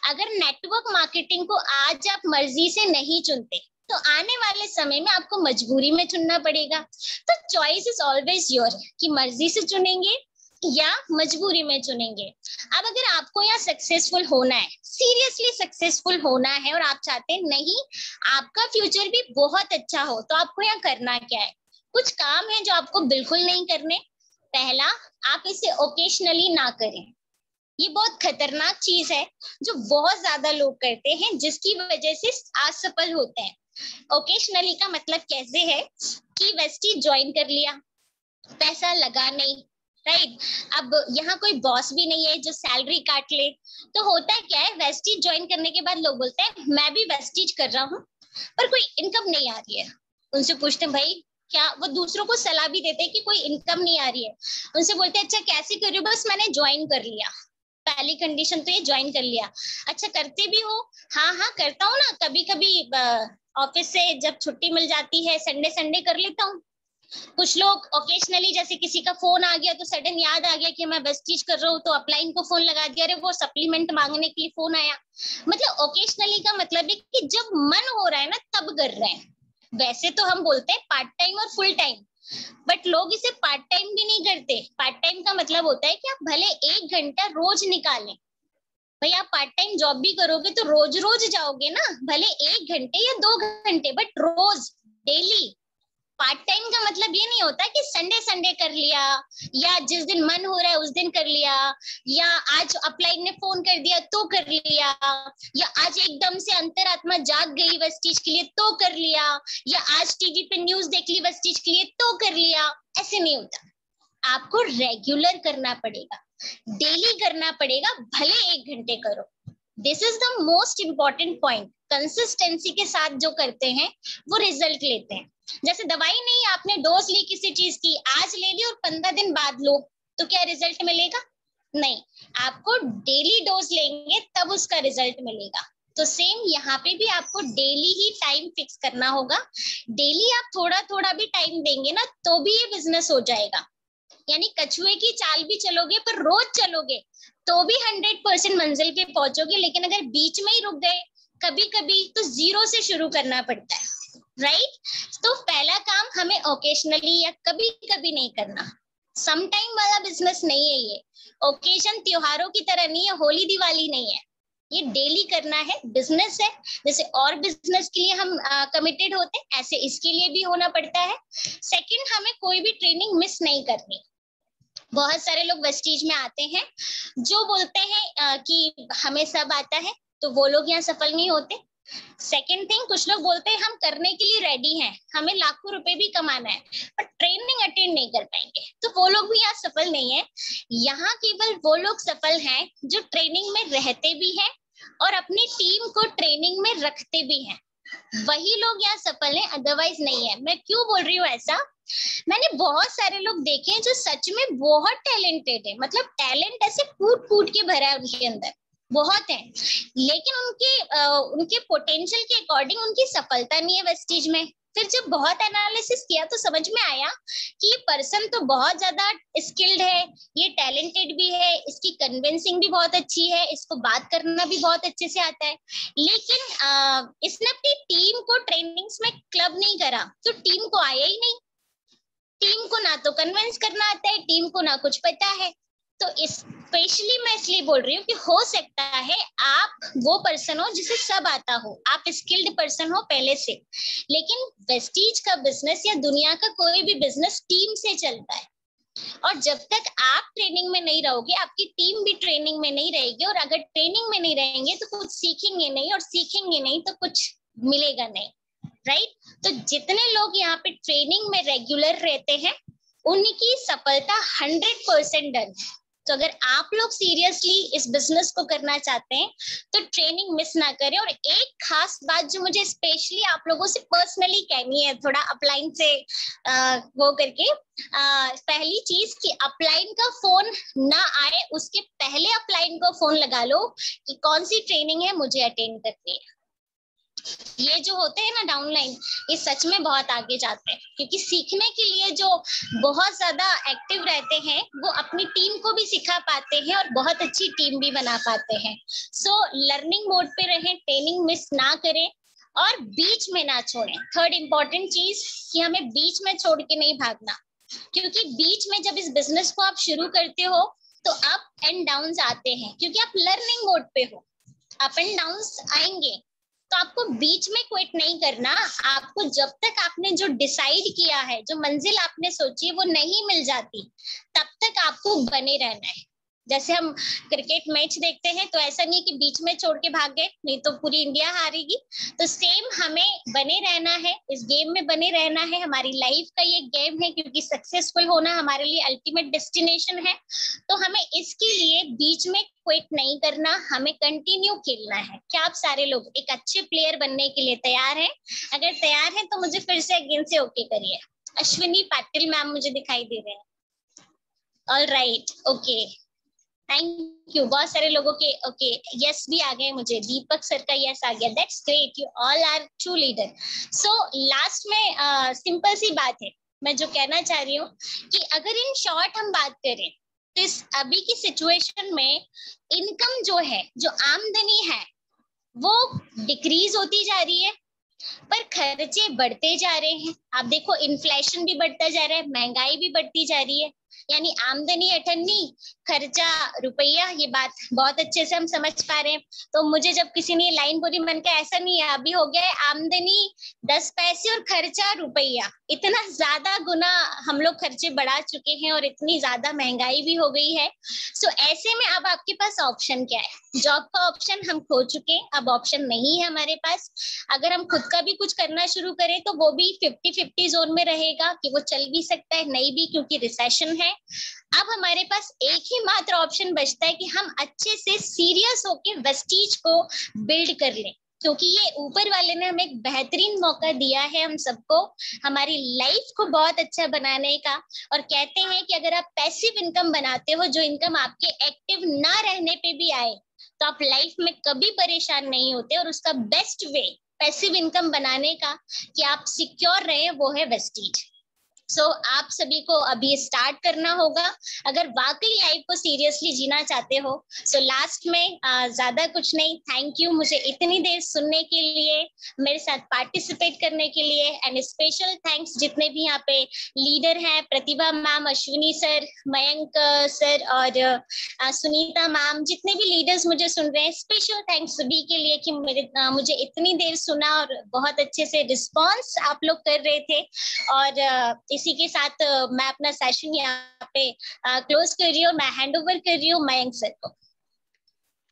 Speaker 2: अगर नेटवर्क मार्केटिंग को आज आप मर्जी से नहीं चुनते तो आने वाले समय में आपको मजबूरी में चुनना पड़ेगा। तो चॉइस इज ऑलवेज योर, कि मर्जी से चुनेंगे या मजबूरी में चुनेंगे। अब अगर आपको यहाँ सक्सेसफुल होना है, सीरियसली सक्सेसफुल होना है, और आप चाहते हैं नहीं आपका फ्यूचर भी बहुत अच्छा हो, तो आपको यहाँ करना क्या है? कुछ काम है जो आपको बिल्कुल नहीं करने। पहला, आप इसे ओकेशनली ना करें। ये बहुत खतरनाक चीज है जो बहुत ज्यादा लोग करते हैं, जिसकी वजह से असफल होते हैं। ओकेशनली का मतलब कैसे है कि वेस्टी ज्वाइन कर लिया, पैसा लगा नहीं, राइट? अब यहाँ कोई बॉस भी नहीं है जो सैलरी काट ले, तो होता है क्या है, वेस्टीज ज्वाइन करने के बाद लोग बोलते हैं मैं भी वेस्टीज कर रहा हूँ, पर कोई इनकम नहीं आ रही है। उनसे पूछते हैं भाई क्या, वो दूसरों को सलाह भी देते हैं कि कोई इनकम नहीं आ रही है। उनसे बोलते हैं अच्छा कैसे कर रही हो? बस मैंने ज्वाइन कर लिया, पहली कंडीशन तो ये ज्वाइन कर लिया। अच्छा करते भी हो? हाँ हाँ करता हूँ ना, कभी कभी ऑफिस से जब छुट्टी मिल जाती है संडे संडे कर लेता हूँ। कुछ लोग ओकेशनली, जैसे किसी का फोन आ गया तो सडन याद आ गया कि मैं वेस्टीज कर रहा हूँ, तो अपलाइन को फोन लगा दिया, अरे वो सप्लीमेंट मांगने के लिए फोन आया। मतलब ओकेशनली का मतलब है कि जब मन हो रहा है ना तब कर रहे हैं। वैसे तो हम बोलते हैं पार्ट टाइम और फुल टाइम, बट लोग इसे पार्ट टाइम भी नहीं करते। पार्ट टाइम का मतलब होता है कि आप भले 1 घंटा रोज निकालें। भाई आप पार्ट टाइम जॉब भी करोगे तो रोज रोज जाओगे ना, भले 1 घंटे या 2 घंटे, बट रोज, डेली। पार्ट टाइम का मतलब ये नहीं होता कि संडे संडे कर लिया, या जिस दिन मन हो रहा है उस दिन कर लिया, या आज अपलाइन ने फोन कर दिया तो कर लिया, या आज एकदम से अंतरात्मा जाग गई वेस्टीज के लिए तो कर लिया, या आज टीवी पे न्यूज देख ली वेस्टीज के लिए तो कर लिया। ऐसे नहीं होता, आपको रेगुलर करना पड़ेगा, डेली करना पड़ेगा, भले 1 घंटे करो। This is the most important point. Consistency के साथ जो करते हैं वो रिजल्ट लेते हैं। जैसे दवाई नहीं, आपने डोज ली किसी चीज की, आज ले ली और 15 दिन बाद लो, तो क्या रिजल्ट मिलेगा? नहीं, आपको डेली डोज लेंगे तब उसका रिजल्ट मिलेगा। तो सेम यहाँ पे भी आपको डेली ही टाइम फिक्स करना होगा। डेली आप थोड़ा थोड़ा भी टाइम देंगे ना तो भी ये बिजनेस हो जाएगा। यानी कछुए की चाल भी चलोगे पर रोज चलोगे तो भी 100% मंजिल पे पहुंचोगे। लेकिन अगर बीच में ही रुक गए कभी कभी, तो जीरो से शुरू करना पड़ता है, राइट? तो पहला काम हमें ओकेशनली या कभी कभी नहीं करना। सम टाइम वाला बिजनेस नहीं है ये। ओकेजन त्योहारों की तरह नहीं है, होली दिवाली नहीं है, ये डेली करना है, बिजनेस है। जैसे और बिजनेस के लिए हम कमिटेड होते हैं, ऐसे इसके लिए भी होना पड़ता है। सेकंड, हमें कोई भी ट्रेनिंग मिस नहीं करनी। बहुत सारे लोग वेस्टीज में आते हैं जो बोलते हैं कि हमें सब आता है, तो वो लोग यहाँ सफल नहीं होते। सेकेंड थिंग, कुछ लोग बोलते हैं हम करने के लिए रेडी हैं, हमें लाखों रुपए भी कमाना है, पर ट्रेनिंग अटेंड नहीं कर पाएंगे, तो वो लोग भी यहाँ सफल नहीं है। यहाँ केवल वो लोग सफल हैं जो ट्रेनिंग में रहते भी हैं और अपनी टीम को ट्रेनिंग में रखते भी हैं, वही लोग यहाँ सफल हैं, अदरवाइज नहीं है। मैं क्यों बोल रही हूँ ऐसा? मैंने बहुत सारे लोग देखे हैं जो सच में बहुत टैलेंटेड है, मतलब टैलेंट ऐसे कूट कूट के भरा है उनके अंदर, बहुत है, लेकिन उनके पोटेंशियल के अकॉर्डिंग उनकी सफलता नहीं है वेस्टीज में। फिर जब बहुत एनालिसिस किया तो समझ में आया कि ये पर्सन तो बहुत ज्यादा स्किल्ड है, ये टैलेंटेड भी है, इसकी कन्विंसिंग भी बहुत अच्छी है, इसको बात करना भी बहुत अच्छे से आता है, लेकिन इसने अपनी टीम को ट्रेनिंग्स में क्लब नहीं करा, तो टीम को आया ही नहीं। टीम को ना तो कन्विंस करना आता है, टीम को ना कुछ पता है। तो स्पेशली मैं इसलिए बोल रही हूँ कि हो सकता है आप वो पर्सन हो जिसे सब आता हो, आप स्किल्ड पर्सन हो पहले से, लेकिन वेस्टीज का बिजनेस या दुनिया का कोई भी बिजनेस टीम से चलता है। और जब तक आप ट्रेनिंग में नहीं रहोगे, आपकी टीम भी ट्रेनिंग में नहीं रहेगी, और अगर ट्रेनिंग में नहीं रहेंगे तो कुछ सीखेंगे नहीं, और सीखेंगे नहीं तो कुछ मिलेगा नहीं, राइट? तो जितने लोग यहाँ पे ट्रेनिंग में रेगुलर रहते हैं उनकी सफलता 100% डन है। तो अगर आप लोग सीरियसली इस बिजनेस को करना चाहते हैं तो ट्रेनिंग मिस ना करें। और एक खास बात जो मुझे स्पेशली आप लोगों से पर्सनली कहनी है, थोड़ा अपलाइन से वो करके, पहली चीज कि अपलाइन का फोन ना आए उसके पहले अपलाइन को फोन लगा लो कि कौन सी ट्रेनिंग है मुझे अटेंड करनी है। ये जो होते हैं ना डाउनलाइन, ये सच में बहुत आगे जाते हैं, क्योंकि सीखने के लिए जो बहुत ज्यादा एक्टिव रहते हैं वो अपनी टीम को भी सिखा पाते हैं और बहुत अच्छी टीम भी बना पाते हैं। सो लर्निंग मोड पे रहें, ट्रेनिंग मिस ना करें और बीच में ना छोड़ें। थर्ड इंपॉर्टेंट चीज कि हमें बीच में छोड़ के नहीं भागना, क्योंकि बीच में जब इस बिजनेस को आप शुरू करते हो तो अप एंड डाउन आते हैं, क्योंकि आप लर्निंग मोड पे हो, अप एंड डाउन आएंगे। तो आपको बीच में क्विट नहीं करना। आपको जब तक आपने जो डिसाइड किया है, जो मंजिल आपने सोची है वो नहीं मिल जाती, तब तक आपको बने रहना है। जैसे हम क्रिकेट मैच देखते हैं तो ऐसा नहीं कि बीच में छोड़ के भाग गए, नहीं तो पूरी इंडिया हारेगी। तो सेम हमें बने रहना है, इस गेम में बने रहना है। हमारी लाइफ का ये गेम है, क्योंकि सक्सेसफुल होना हमारे लिए अल्टीमेट डेस्टिनेशन है। तो हमें इसके लिए बीच में क्विट नहीं करना, हमें कंटिन्यू खेलना है। क्या आप सारे लोग एक अच्छे प्लेयर बनने के लिए तैयार हैं? अगर तैयार हैं तो मुझे फिर से अगेन से ओके करिए। अश्विनी पाटिल मैम मुझे दिखाई दे रहे हैं। All right, okay, thank you. बहुत सारे लोगों के ओके यस भी आ गए, मुझे दीपक सर का यस आ गया। That's great, you all are true leader. So last में सिंपल सी बात है, मैं जो कहना चाह रही हूँ कि अगर इन शॉर्ट हम बात करें तो इस अभी की सिचुएशन में इनकम जो है, जो आमदनी है, वो डिक्रीज होती जा रही है, पर खर्चे बढ़ते जा रहे हैं। आप देखो इन्फ्लेशन भी बढ़ता जा रहा है, महंगाई भी बढ़ती जा रही है, यानी आमदनी अठन्नी, खर्चा रुपया। ये बात बहुत अच्छे से हम समझ पा रहे हैं। तो मुझे जब किसी ने लाइन बोली, मन का ऐसा नहीं है, अभी हो गया है आमदनी 10 पैसे और खर्चा रुपया। इतना ज्यादा गुना हम लोग खर्चे बढ़ा चुके हैं और इतनी ज्यादा महंगाई भी हो गई है। सो ऐसे में अब आपके पास ऑप्शन क्या है? जॉब का ऑप्शन हम खो चुके हैं, अब ऑप्शन नहीं है हमारे पास। अगर हम खुद का भी कुछ करना शुरू करें तो वो भी 50-50 जोन में रहेगा कि वो चल भी सकता है, नहीं भी, क्योंकि रिसेशन है। अब हमारे पास एक ही मात्र ऑप्शन बचता है कि हम अच्छे से सीरियस होके वेस्टीज को बिल्ड कर लें, क्योंकि ये ऊपर वाले ने हमें एक बेहतरीन मौका दिया है हम सबको हमारी लाइफ को बहुत अच्छा बनाने का। और कहते हैं कि अगर आप पैसिव इनकम बनाते हो, जो इनकम आपके एक्टिव ना रहने पे भी आए, तो आप लाइफ में कभी परेशान नहीं होते। और उसका बेस्ट वे पैसिव इनकम बनाने का कि आप सिक्योर रहे, वो है वेस्टीज। सो आप सभी को अभी स्टार्ट करना होगा अगर वाकई लाइफ को सीरियसली जीना चाहते हो। सो लास्ट में ज्यादा कुछ नहीं, थैंक यू मुझे इतनी देर सुनने के लिए, मेरे साथ पार्टिसिपेट करने के लिए। एंड स्पेशल थैंक्स जितने भी यहाँ पे लीडर हैं, Pratibha ma'am, Ashwini sir, Mayank sir और सुनीता मैम, जितने भी लीडर्स मुझे सुन रहे हैं, स्पेशल थैंक्स सभी के लिए कि मुझे इतनी देर सुना और बहुत अच्छे से रिस्पॉन्स आप लोग कर रहे थे। और इसी के साथ मैं अपना सेशन यहाँ पे क्लोज कर रही हूँ। मैं हैंड ओवर कर रही हूँ मयंक सर को।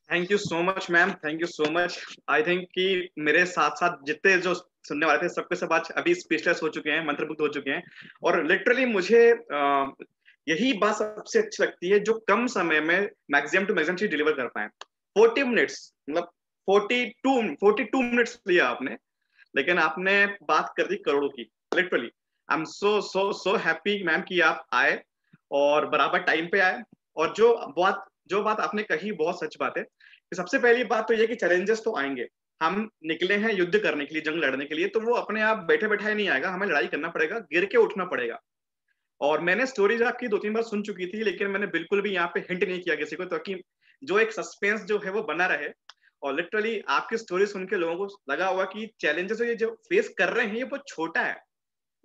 Speaker 1: Thank you so much ma'am, thank you so much. I think कि मेरे साथ साथ जितने जो सुनने वाले थे सबके सब आज अभी स्पीचलेस हो चुके हैं, मंत्रमुग्ध हो चुके हैं। और लिटरली मुझे यही बात सबसे अच्छी लगती है, जो कम समय में मैक्सिमम टू मैक्सिमम चीज डिलीवर कर पाए। 40 मिनट्स, मतलब 42 मिनट्स लिया आपने, लेकिन आपने बात कर दी करोड़ों की। Literally I am so so so happy ma'am कि आप आए और बराबर टाइम पे आए। और जो बात आपने कही बहुत सच बात है। कि सबसे पहली बात तो ये कि चैलेंजेस तो आएंगे, हम निकले हैं युद्ध करने के लिए, जंग लड़ने के लिए, तो वो अपने आप बैठे बैठाए नहीं आएगा, हमें लड़ाई करना पड़ेगा, गिर के उठना पड़ेगा। और मैंने स्टोरीज आपकी 2-3 बार सुन चुकी थी, लेकिन मैंने बिल्कुल भी यहाँ पे हिंट नहीं किया किसी को, ताकि जो एक सस्पेंस जो है वो बना रहे। और लिटरली आपकी स्टोरी सुन के लोगों को लगा हुआ कि चैलेंजेस ये जो फेस कर रहे हैं ये बहुत छोटा है।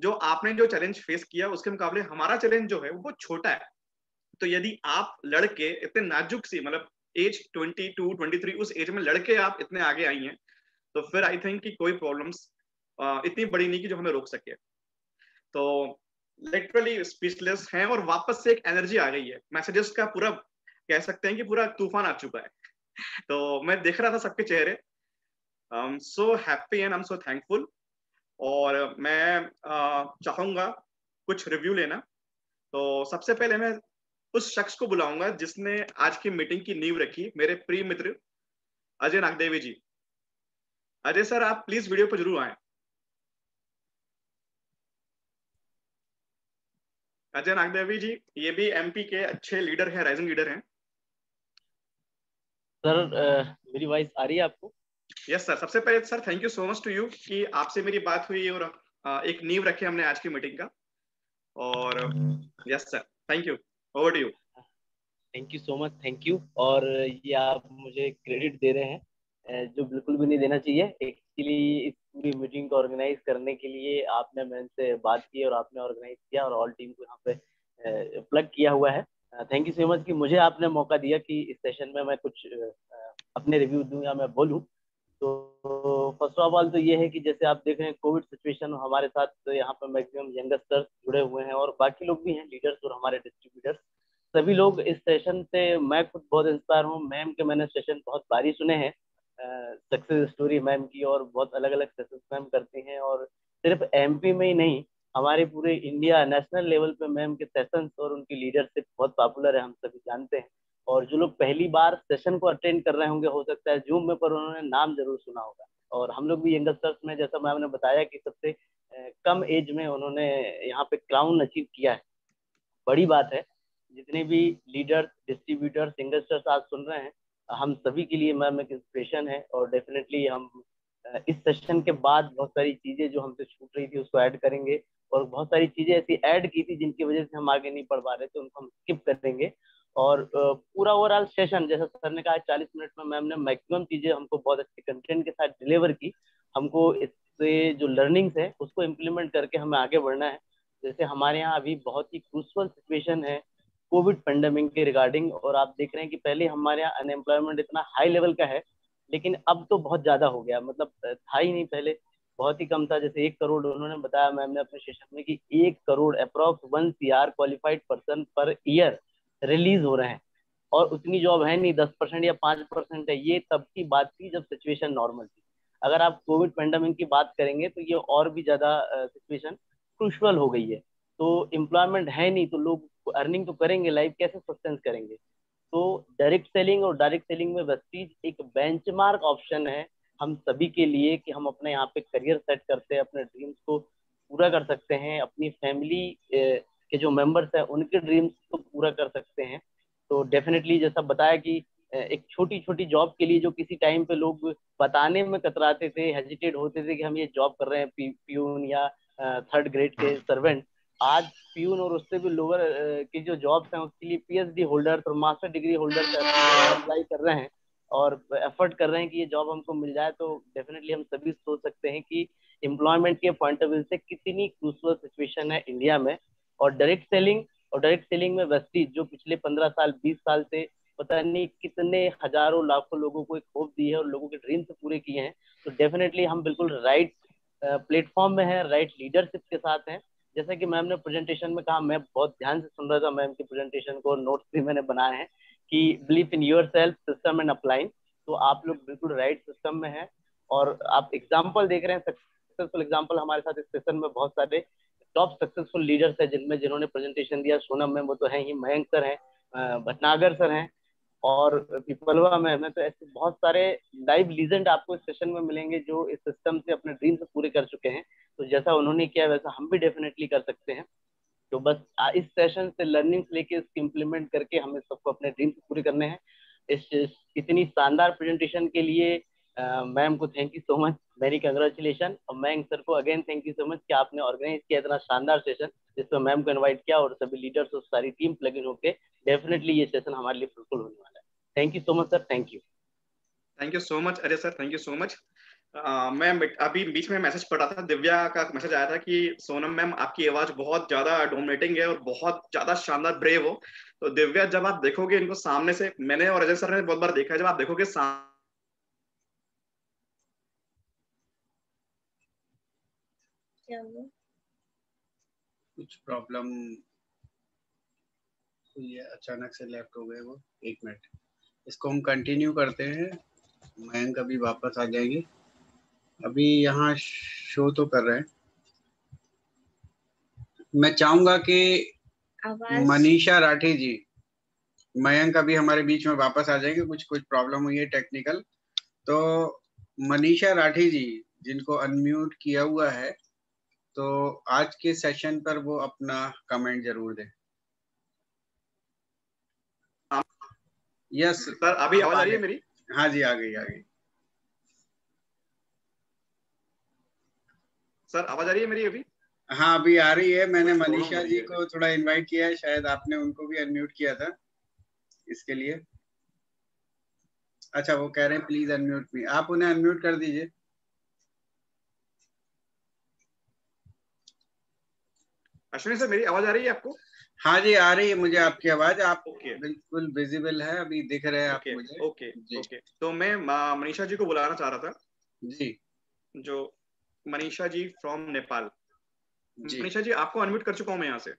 Speaker 1: जो आपने जो चैलेंज फेस किया उसके मुकाबले हमारा चैलेंज जो है वो बहुत छोटा है। तो यदि आप लड़के इतने नाजुक सी, मतलब एज 22-23, उस एज में लड़के आप इतने आगे आई हैं, तो फिर आई थिंक कि कोई प्रॉब्लम्स इतनी बड़ी नहीं कि जो हमें रोक सके। तो लिटरली स्पीचलेस हैं। और वापस से एक एनर्जी आ गई है, मैसेजेस का पूरा कह सकते हैं कि पूरा तूफान आ चुका है। तो मैं देख रहा था सबके चेहरे, I am so happy and I am so thankful. और मैं चाहूंगा कुछ रिव्यू लेना। तो सबसे पहले मैं उस शख्स को बुलाऊंगा जिसने आज की मीटिंग की नींव रखी, मेरे प्रिय मित्र अजय नागदेवी जी। अजय सर, आप प्लीज वीडियो पर जरूर आए। अजय नागदेवी जी, ये भी एमपी के अच्छे लीडर हैं, राइजिंग लीडर हैं।
Speaker 3: सर मेरी वॉइस आ रही है आपको?
Speaker 1: यस सर, सबसे पहले sir thank you so much to you कि आपसे मेरी बात हुई और एक नींव रखे हमने आज की मीटिंग का। और yes sir, thank you, over to you.
Speaker 3: Thank you so much, thank you. और ये आप मुझे क्रेडिट दे रहे हैं जो बिल्कुल भी नहीं देना चाहिए। एक्चुअली इस पूरी मीटिंग को ऑर्गेनाइज करने के लिए आपने मेरे से बात की और आपने ऑर्गेनाइज किया और ऑल टीम को यहाँ पे प्लग किया हुआ है। थैंक यू सो मच कि मुझे आपने मौका दिया कि इस सेशन में मैं कुछ अपने रिव्यू दूं या मैं बोलूं। तो फर्स्ट ऑफ ऑल तो ये है कि जैसे आप देख रहे हैं कोविड सिचुएशन, हमारे साथ तो यहाँ पे मैक्सिमम यंगस्टर्स जुड़े हुए हैं और बाकी लोग भी हैं, लीडर्स और हमारे डिस्ट्रीब्यूटर्स, सभी लोग इस सेशन से। मैं खुद बहुत इंस्पायर हूँ। मैम के मैंने सेशन बहुत बारी सुने हैं, सक्सेस स्टोरी मैम की, और बहुत अलग अलग सेशन मैम करती हैं। और सिर्फ एमपी में ही नहीं, हमारे पूरे इंडिया नेशनल लेवल पे मैम के सेशंस और उनकी लीडरशिप बहुत पॉपुलर है, हम सभी जानते हैं। और जो लोग पहली बार सेशन को अटेंड कर रहे होंगे, हो सकता है जूम में, पर उन्होंने नाम जरूर सुना होगा। और हम लोग भी यंगस्टर्स में, जैसा मैम ने बताया कि सबसे कम एज में उन्होंने यहाँ पे क्राउन अचीव किया है, बड़ी बात है। जितने भी लीडर्स, डिस्ट्रीब्यूटर्स, यंगस्टर्स आज सुन रहे हैं, हम सभी के लिए मैम एक इंस्पिरेशन है। और डेफिनेटली हम इस सेशन के बाद बहुत सारी चीजें जो हमसे छूट रही थी उसको ऐड करेंगे, और बहुत सारी चीजें ऐसी ऐड की थी जिनकी वजह से हम आगे नहीं बढ़ पा रहे थे, उनको हम स्किप करेंगे। और पूरा ओवरऑल सेशन, जैसा सर ने कहा, 40 मिनट में मैम ने मैक्सिमम चीजें हमको बहुत अच्छे कंटेंट के साथ डिलीवर की। हमको इससे जो लर्निंग्स है उसको इम्प्लीमेंट करके हमें आगे बढ़ना है। जैसे हमारे यहाँ अभी बहुत ही क्रूशल सिचुएशन है कोविड पेंडेमिक के रिगार्डिंग, और आप देख रहे हैं कि पहले हमारे यहाँ अनएम्प्लॉयमेंट इतना हाई लेवल का है, लेकिन अब तो बहुत ज्यादा हो गया। मतलब था ही नहीं, पहले बहुत ही कम था। जैसे 1 करोड़, उन्होंने बताया मैम ने अपने सेशन में कि 1 crore approx 1 CR qualified person per year release हो रहे हैं, और उतनी जॉब है नहीं, 10% या 5% है। ये तब की बात थी जब सिचुएशन नॉर्मल थी। अगर आप कोविड पेंडेमिक की बात करेंगे तो ये और भी ज्यादा सिचुएशन क्रूशल हो गई है। तो एम्प्लॉयमेंट है नहीं, तो लोग अर्निंग तो करेंगे, लाइफ कैसे सस्टेन करेंगे। तो डायरेक्ट सेलिंग और डायरेक्ट सेलिंग में वेस्टीज एक बेंचमार्क ऑप्शन है हम सभी के लिए कि हम अपने यहाँ पे करियर सेट करते हैं, अपने ड्रीम्स को पूरा कर सकते हैं, अपनी फैमिली के जो मेंबर्स हैं उनके ड्रीम्स को पूरा कर सकते हैं। तो डेफिनेटली जैसा बताया कि एक छोटी छोटी जॉब के लिए जो किसी टाइम पे लोग बताने में कतराते थे, हेजिटेट होते थे कि हम ये जॉब कर रहे हैं, प्यून या 3rd ग्रेड के सर्वेंट, आज प्यून और उससे भी लोअर की जो जॉब्स हैं उसके लिए पीएचडी होल्डर्स और मास्टर डिग्री होल्डर्स अप्लाई कर रहे हैं और एफर्ट कर रहे हैं कि ये जॉब हमको मिल जाए। तो डेफिनेटली हम सभी सोच सकते हैं कि एम्प्लॉयमेंट के पॉइंट ऑफ व्यू से कितनी क्रूशियल सिचुएशन है इंडिया में। और डायरेक्ट सेलिंग में वेस्टीज जो पिछले 15 साल 20 साल से पता नहीं कितने हजारों लाखों लोगों को एक होप दी है और लोगों के ड्रीम्स पूरे किए हैं। तो डेफिनेटली हम बिल्कुल राइट प्लेटफॉर्म में है, राइट लीडरशिप के साथ हैं। जैसा कि मैम ने प्रेजेंटेशन में कहा, मैं बहुत ध्यान से सुन रहा था मैम की प्रेजेंटेशन को, नोट्स भी मैंने बनाए हैं कि believe in your self, system and applying. तो आप लोग बिल्कुल राइट सिस्टम में हैं। और आप एग्जाम्पल देख रहे हैं, सक्सेसफुल एग्जाम्पल हमारे साथ इस सेशन में बहुत सारे टॉप सक्सेसफुल लीडर्स हैं जिन्होंने प्रेजेंटेशन दिया। सोनम मैम वो तो है ही, मयंक सर हैं, भटनागर सर हैं, और पिपलवा में हमें तो ऐसे बहुत सारे लाइव लीजेंड आपको इस सेशन में मिलेंगे जो इस सिस्टम से अपने ड्रीम्स पूरे कर चुके हैं। तो जैसा उन्होंने किया वैसा हम भी डेफिनेटली कर सकते हैं। तो बस इस सेशन से लर्निंग्स लेके इसको इम्प्लीमेंट करके हमें सबको अपने ड्रीम्स पूरे करने हैं। इस इतनी शानदार प्रेजेंटेशन के लिए मैम को thank you so much, very congratulation. और मयंक सर को again thank you so much कि आपने ऑर्गेनाइज किया इतना शानदार सेशन, जिसमें मैम को इनवाइट किया और सभी लीडर्स और सारी टीम प्लग इन होकर डेफिनेटली ये सेशन हमारे लिए फ्रूटफुल होने वाला है। Thank you so much sir, thank you.
Speaker 1: Thank you so much Ajay sir, thank you so much. मैं अभी बीच में मैसेज पढ़ा था, दिव्या का मैसेज आया था कि सोनम मैम आपकी आवाज बहुत ज्यादा डोमिनेटिंग है और बहुत ज्यादा शानदार ब्रेव हो। तो दिव्या, जब आप देखोगे इनको सामने से, मैंने और अजय सर ने बहुत बार देखा है, जब आप देखोगे
Speaker 4: कुछ प्रॉब्लम हुई है, अचानक से लेफ्ट हो गए वो। 1 मिनट, इसको हम कंटिन्यू करते हैं। मयंक अभी वापस आ जाएंगे, अभी यहाँ शो तो कर रहे हैं। मैं चाहूंगा कि मनीषा राठी जी, मयंक अभी हमारे बीच में वापस आ जाएंगे, कुछ प्रॉब्लम हुई है टेक्निकल। तो मनीषा राठी जी, जिनको अनम्यूट किया हुआ है, तो आज के सेशन पर वो अपना कमेंट जरूर दें। यस
Speaker 1: सर, अभी आवाज आ रही है मेरी?
Speaker 4: हाँ जी, आ गई।
Speaker 1: सर आवाज आ रही है मेरी अभी?
Speaker 4: हाँ अभी आ रही है। मैंने मनीषा जी को थोड़ा इनवाइट किया है, शायद आपने उनको भी अनम्यूट किया था इसके लिए। अच्छा वो कह रहे हैं प्लीज अनम्यूट मी, आप उन्हें अनम्यूट कर दीजिए।
Speaker 1: अश्विनी सर मेरी आवाज आ रही है आपको?
Speaker 4: हाँ जी आ रही है मुझे आपकी आवाज। आप बिल्कुल विजिबल है, अभी दिख रहे हैं आप मुझे।
Speaker 1: ओके। तो मैं मनीषा जी को बुलाना चाह रहा था
Speaker 4: जी।
Speaker 1: जो मनीषा जी फ्रॉम नेपाल।
Speaker 5: जी।
Speaker 1: मनीषा जी आपको अनम्यूट कर चुका हूं मैं यहाँ से।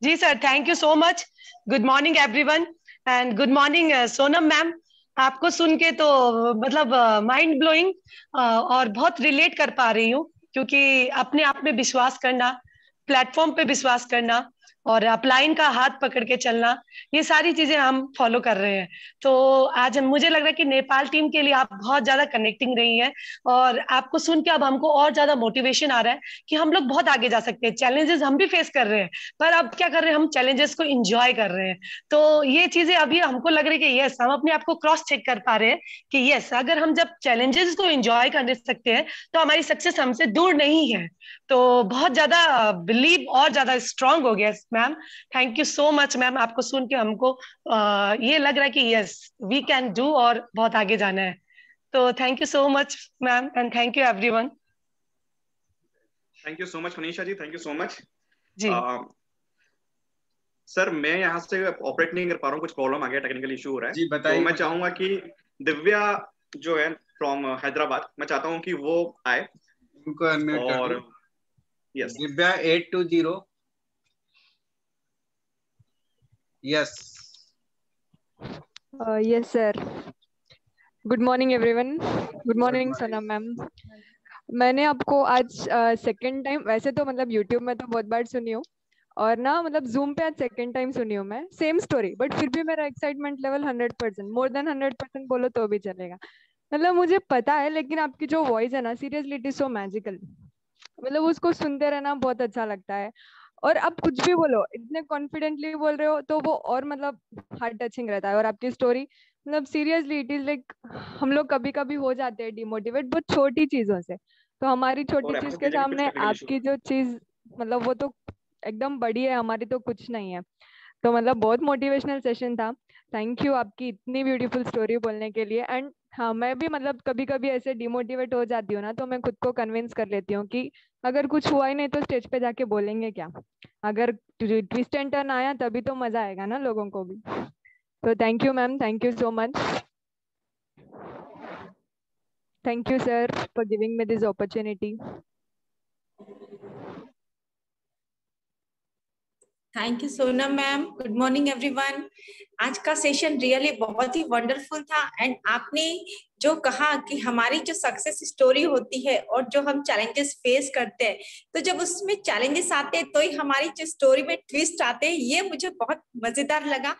Speaker 5: जी sir, thank you so much. Good morning everyone and good morning Sonam ma'am. आपको सुन के तो मतलब माइंड ब्लोइंग और बहुत रिलेट कर पा रही हूँ, क्योंकि अपने आप में विश्वास करना, प्लेटफॉर्म पे विश्वास करना और अपलाइन का हाथ पकड़ के चलना, ये सारी चीजें हम फॉलो कर रहे हैं। तो आज मुझे लग रहा है कि नेपाल टीम के लिए आप बहुत ज्यादा कनेक्टिंग रही हैं, और आपको सुन के अब हमको और ज्यादा मोटिवेशन आ रहा है कि हम लोग बहुत आगे जा सकते हैं। चैलेंजेस हम भी फेस कर रहे हैं, पर अब क्या कर रहे हैं, हम चैलेंजेस को इंजॉय कर रहे हैं। तो ये चीजें अभी हमको लग रही है कि यस, हम अपने आप को क्रॉस चेक कर पा रहे हैं कि यस, अगर हम जब चैलेंजेस को इंजॉय कर सकते हैं तो हमारी सक्सेस हमसे दूर नहीं है। तो बहुत ज्यादा बिलीव और ज्यादा स्ट्रांग हो गया ma'am. Thank you so much ma'am. आपको सुन के हमको ये लग रहा है कि यस वी कैन डू और बहुत आगे जाना है। तो thank you so much ma'am and thank you everyone.
Speaker 1: Thank you so much Manisha ji, thank you so much
Speaker 5: ji.
Speaker 1: Sir मैं यहाँ से ऑपरेट नहीं कर पा रहा हूँ, कुछ प्रॉब्लम आ गया, टेक्निकल इशू हो रहा है।
Speaker 4: जी बताइए।
Speaker 1: तो मैं चाहूंगा कि दिव्या जो है फ्रॉम हैदराबाद, मैं चाहता हूँ कि वो आए।
Speaker 4: उनको अनम्यूट कर दो।
Speaker 1: Yes
Speaker 4: Divya 820। Yes
Speaker 6: yes sir. Good morning everyone. Good morning Sonam ma'am. मैंने आपको आज सेकंड टाइम, वैसे तो मतलब यूट्यूब में तो बहुत बार सुनी हूँ, और ना मतलब जूम पे आज सेकंड टाइम सुनी हूँ मैं, सेम स्टोरी, बट फिर भी मेरा एक्साइटमेंट लेवल 100%, मोर देन 100% बोलो तो भी चलेगा। मतलब मुझे पता है, लेकिन आपकी जो वॉइस है ना, seriously it is so magical. मतलब उसको सुनते रहना बहुत अच्छा लगता है। और आप कुछ भी बोलो, इतने कॉन्फिडेंटली बोल रहे हो, तो वो और मतलब हार्ट टचिंग रहता है। और आपकी स्टोरी मतलब सीरियसली इट इज लाइक, हम लोग कभी कभी हो जाते हैं डिमोटिवेट बहुत छोटी चीजों से, तो हमारी छोटी चीज के सामने आपकी जो चीज मतलब वो तो एकदम बड़ी है, हमारी तो कुछ नहीं है। तो मतलब बहुत मोटिवेशनल सेशन था। थैंक यू आपकी इतनी ब्यूटीफुल स्टोरी बोलने के लिए। एंड हाँ, मैं भी मतलब कभी कभी ऐसे डिमोटिवेट हो जाती हूँ ना, तो मैं खुद को कन्विंस कर लेती हूँ कि अगर कुछ हुआ ही नहीं तो स्टेज पे जाके बोलेंगे क्या, अगर ट्विस्ट एंड टर्न आया तभी तो मजा आएगा ना लोगों को भी। तो thank you ma'am, thank you so much. Thank you sir for giving me this opportunity.
Speaker 7: Thank you Sonam ma'am. Good morning everyone. आज का सेशन रियली बहुत ही वंडरफुल था। एंड आपने जो कहा कि हमारी जो सक्सेस स्टोरी होती है और जो हम चैलेंजेस फेस करते हैं, तो जब उसमें चैलेंजेस आते हैं तो ही हमारी जो स्टोरी में ट्विस्ट आते हैं, ये मुझे बहुत मजेदार लगा।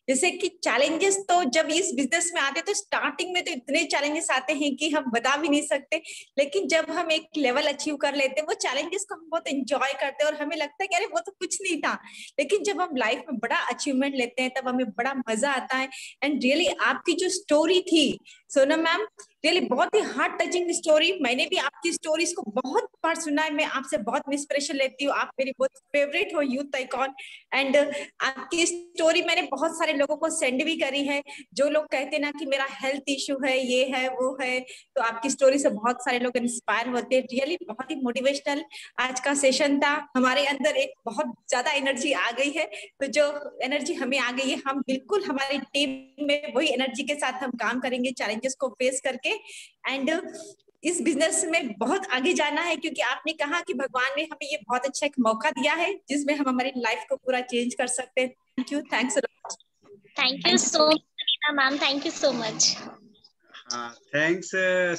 Speaker 7: जैसे कि चैलेंजेस तो जब इस बिजनेस में आते हैं तो स्टार्टिंग में तो इतने चैलेंजेस आते हैं कि हम बता भी नहीं सकते, लेकिन जब हम एक लेवल अचीव कर लेते हैं वो चैलेंजेस को हम बहुत एंजॉय करते हैं और हमें लगता है कि अरे वो तो कुछ नहीं था। लेकिन जब हम लाइफ में बड़ा अचीवमेंट लेते हैं तब हमें बड़ा मजा आता है। एंड रियली आपकी जो स्टोरी थी सोनम मैम, रियली बहुत ही हार्ट टचिंग स्टोरी। मैंने भी आपकी स्टोरीज को बहुत बार सुना है, मैं आपसे बहुत इंस्पिरेशन लेती हूँ, आप मेरी बहुत फेवरेट हो यूथ आइकॉन। एंड आपकी स्टोरी मैंने बहुत सारे लोगों को सेंड भी करी है, जो लोग कहते ना कि मेरा हेल्थ इशू है, ये है वो है, तो आपकी स्टोरी से बहुत सारे लोग इंस्पायर होते हैं। रियली बहुत ही मोटिवेशनल आज का सेशन था। हमारे अंदर एक बहुत ज्यादा एनर्जी आ गई है, तो जो एनर्जी हमें आ गई है, हम बिल्कुल हमारी टीम में वही एनर्जी के साथ हम काम करेंगे चैलेंजेस को फेस करके। एंड इस बिजनेस में बहुत आगे जाना है, क्योंकि आपने कहा कि भगवान ने हमें ये बहुत अच्छा एक मौका दिया है जिसमें हम हमारी लाइफ को पूरा चेंज कर सकते हैं। Thank you, thanks
Speaker 2: thank you so much ma'am, thank you so much.
Speaker 4: हाँ थैंक्स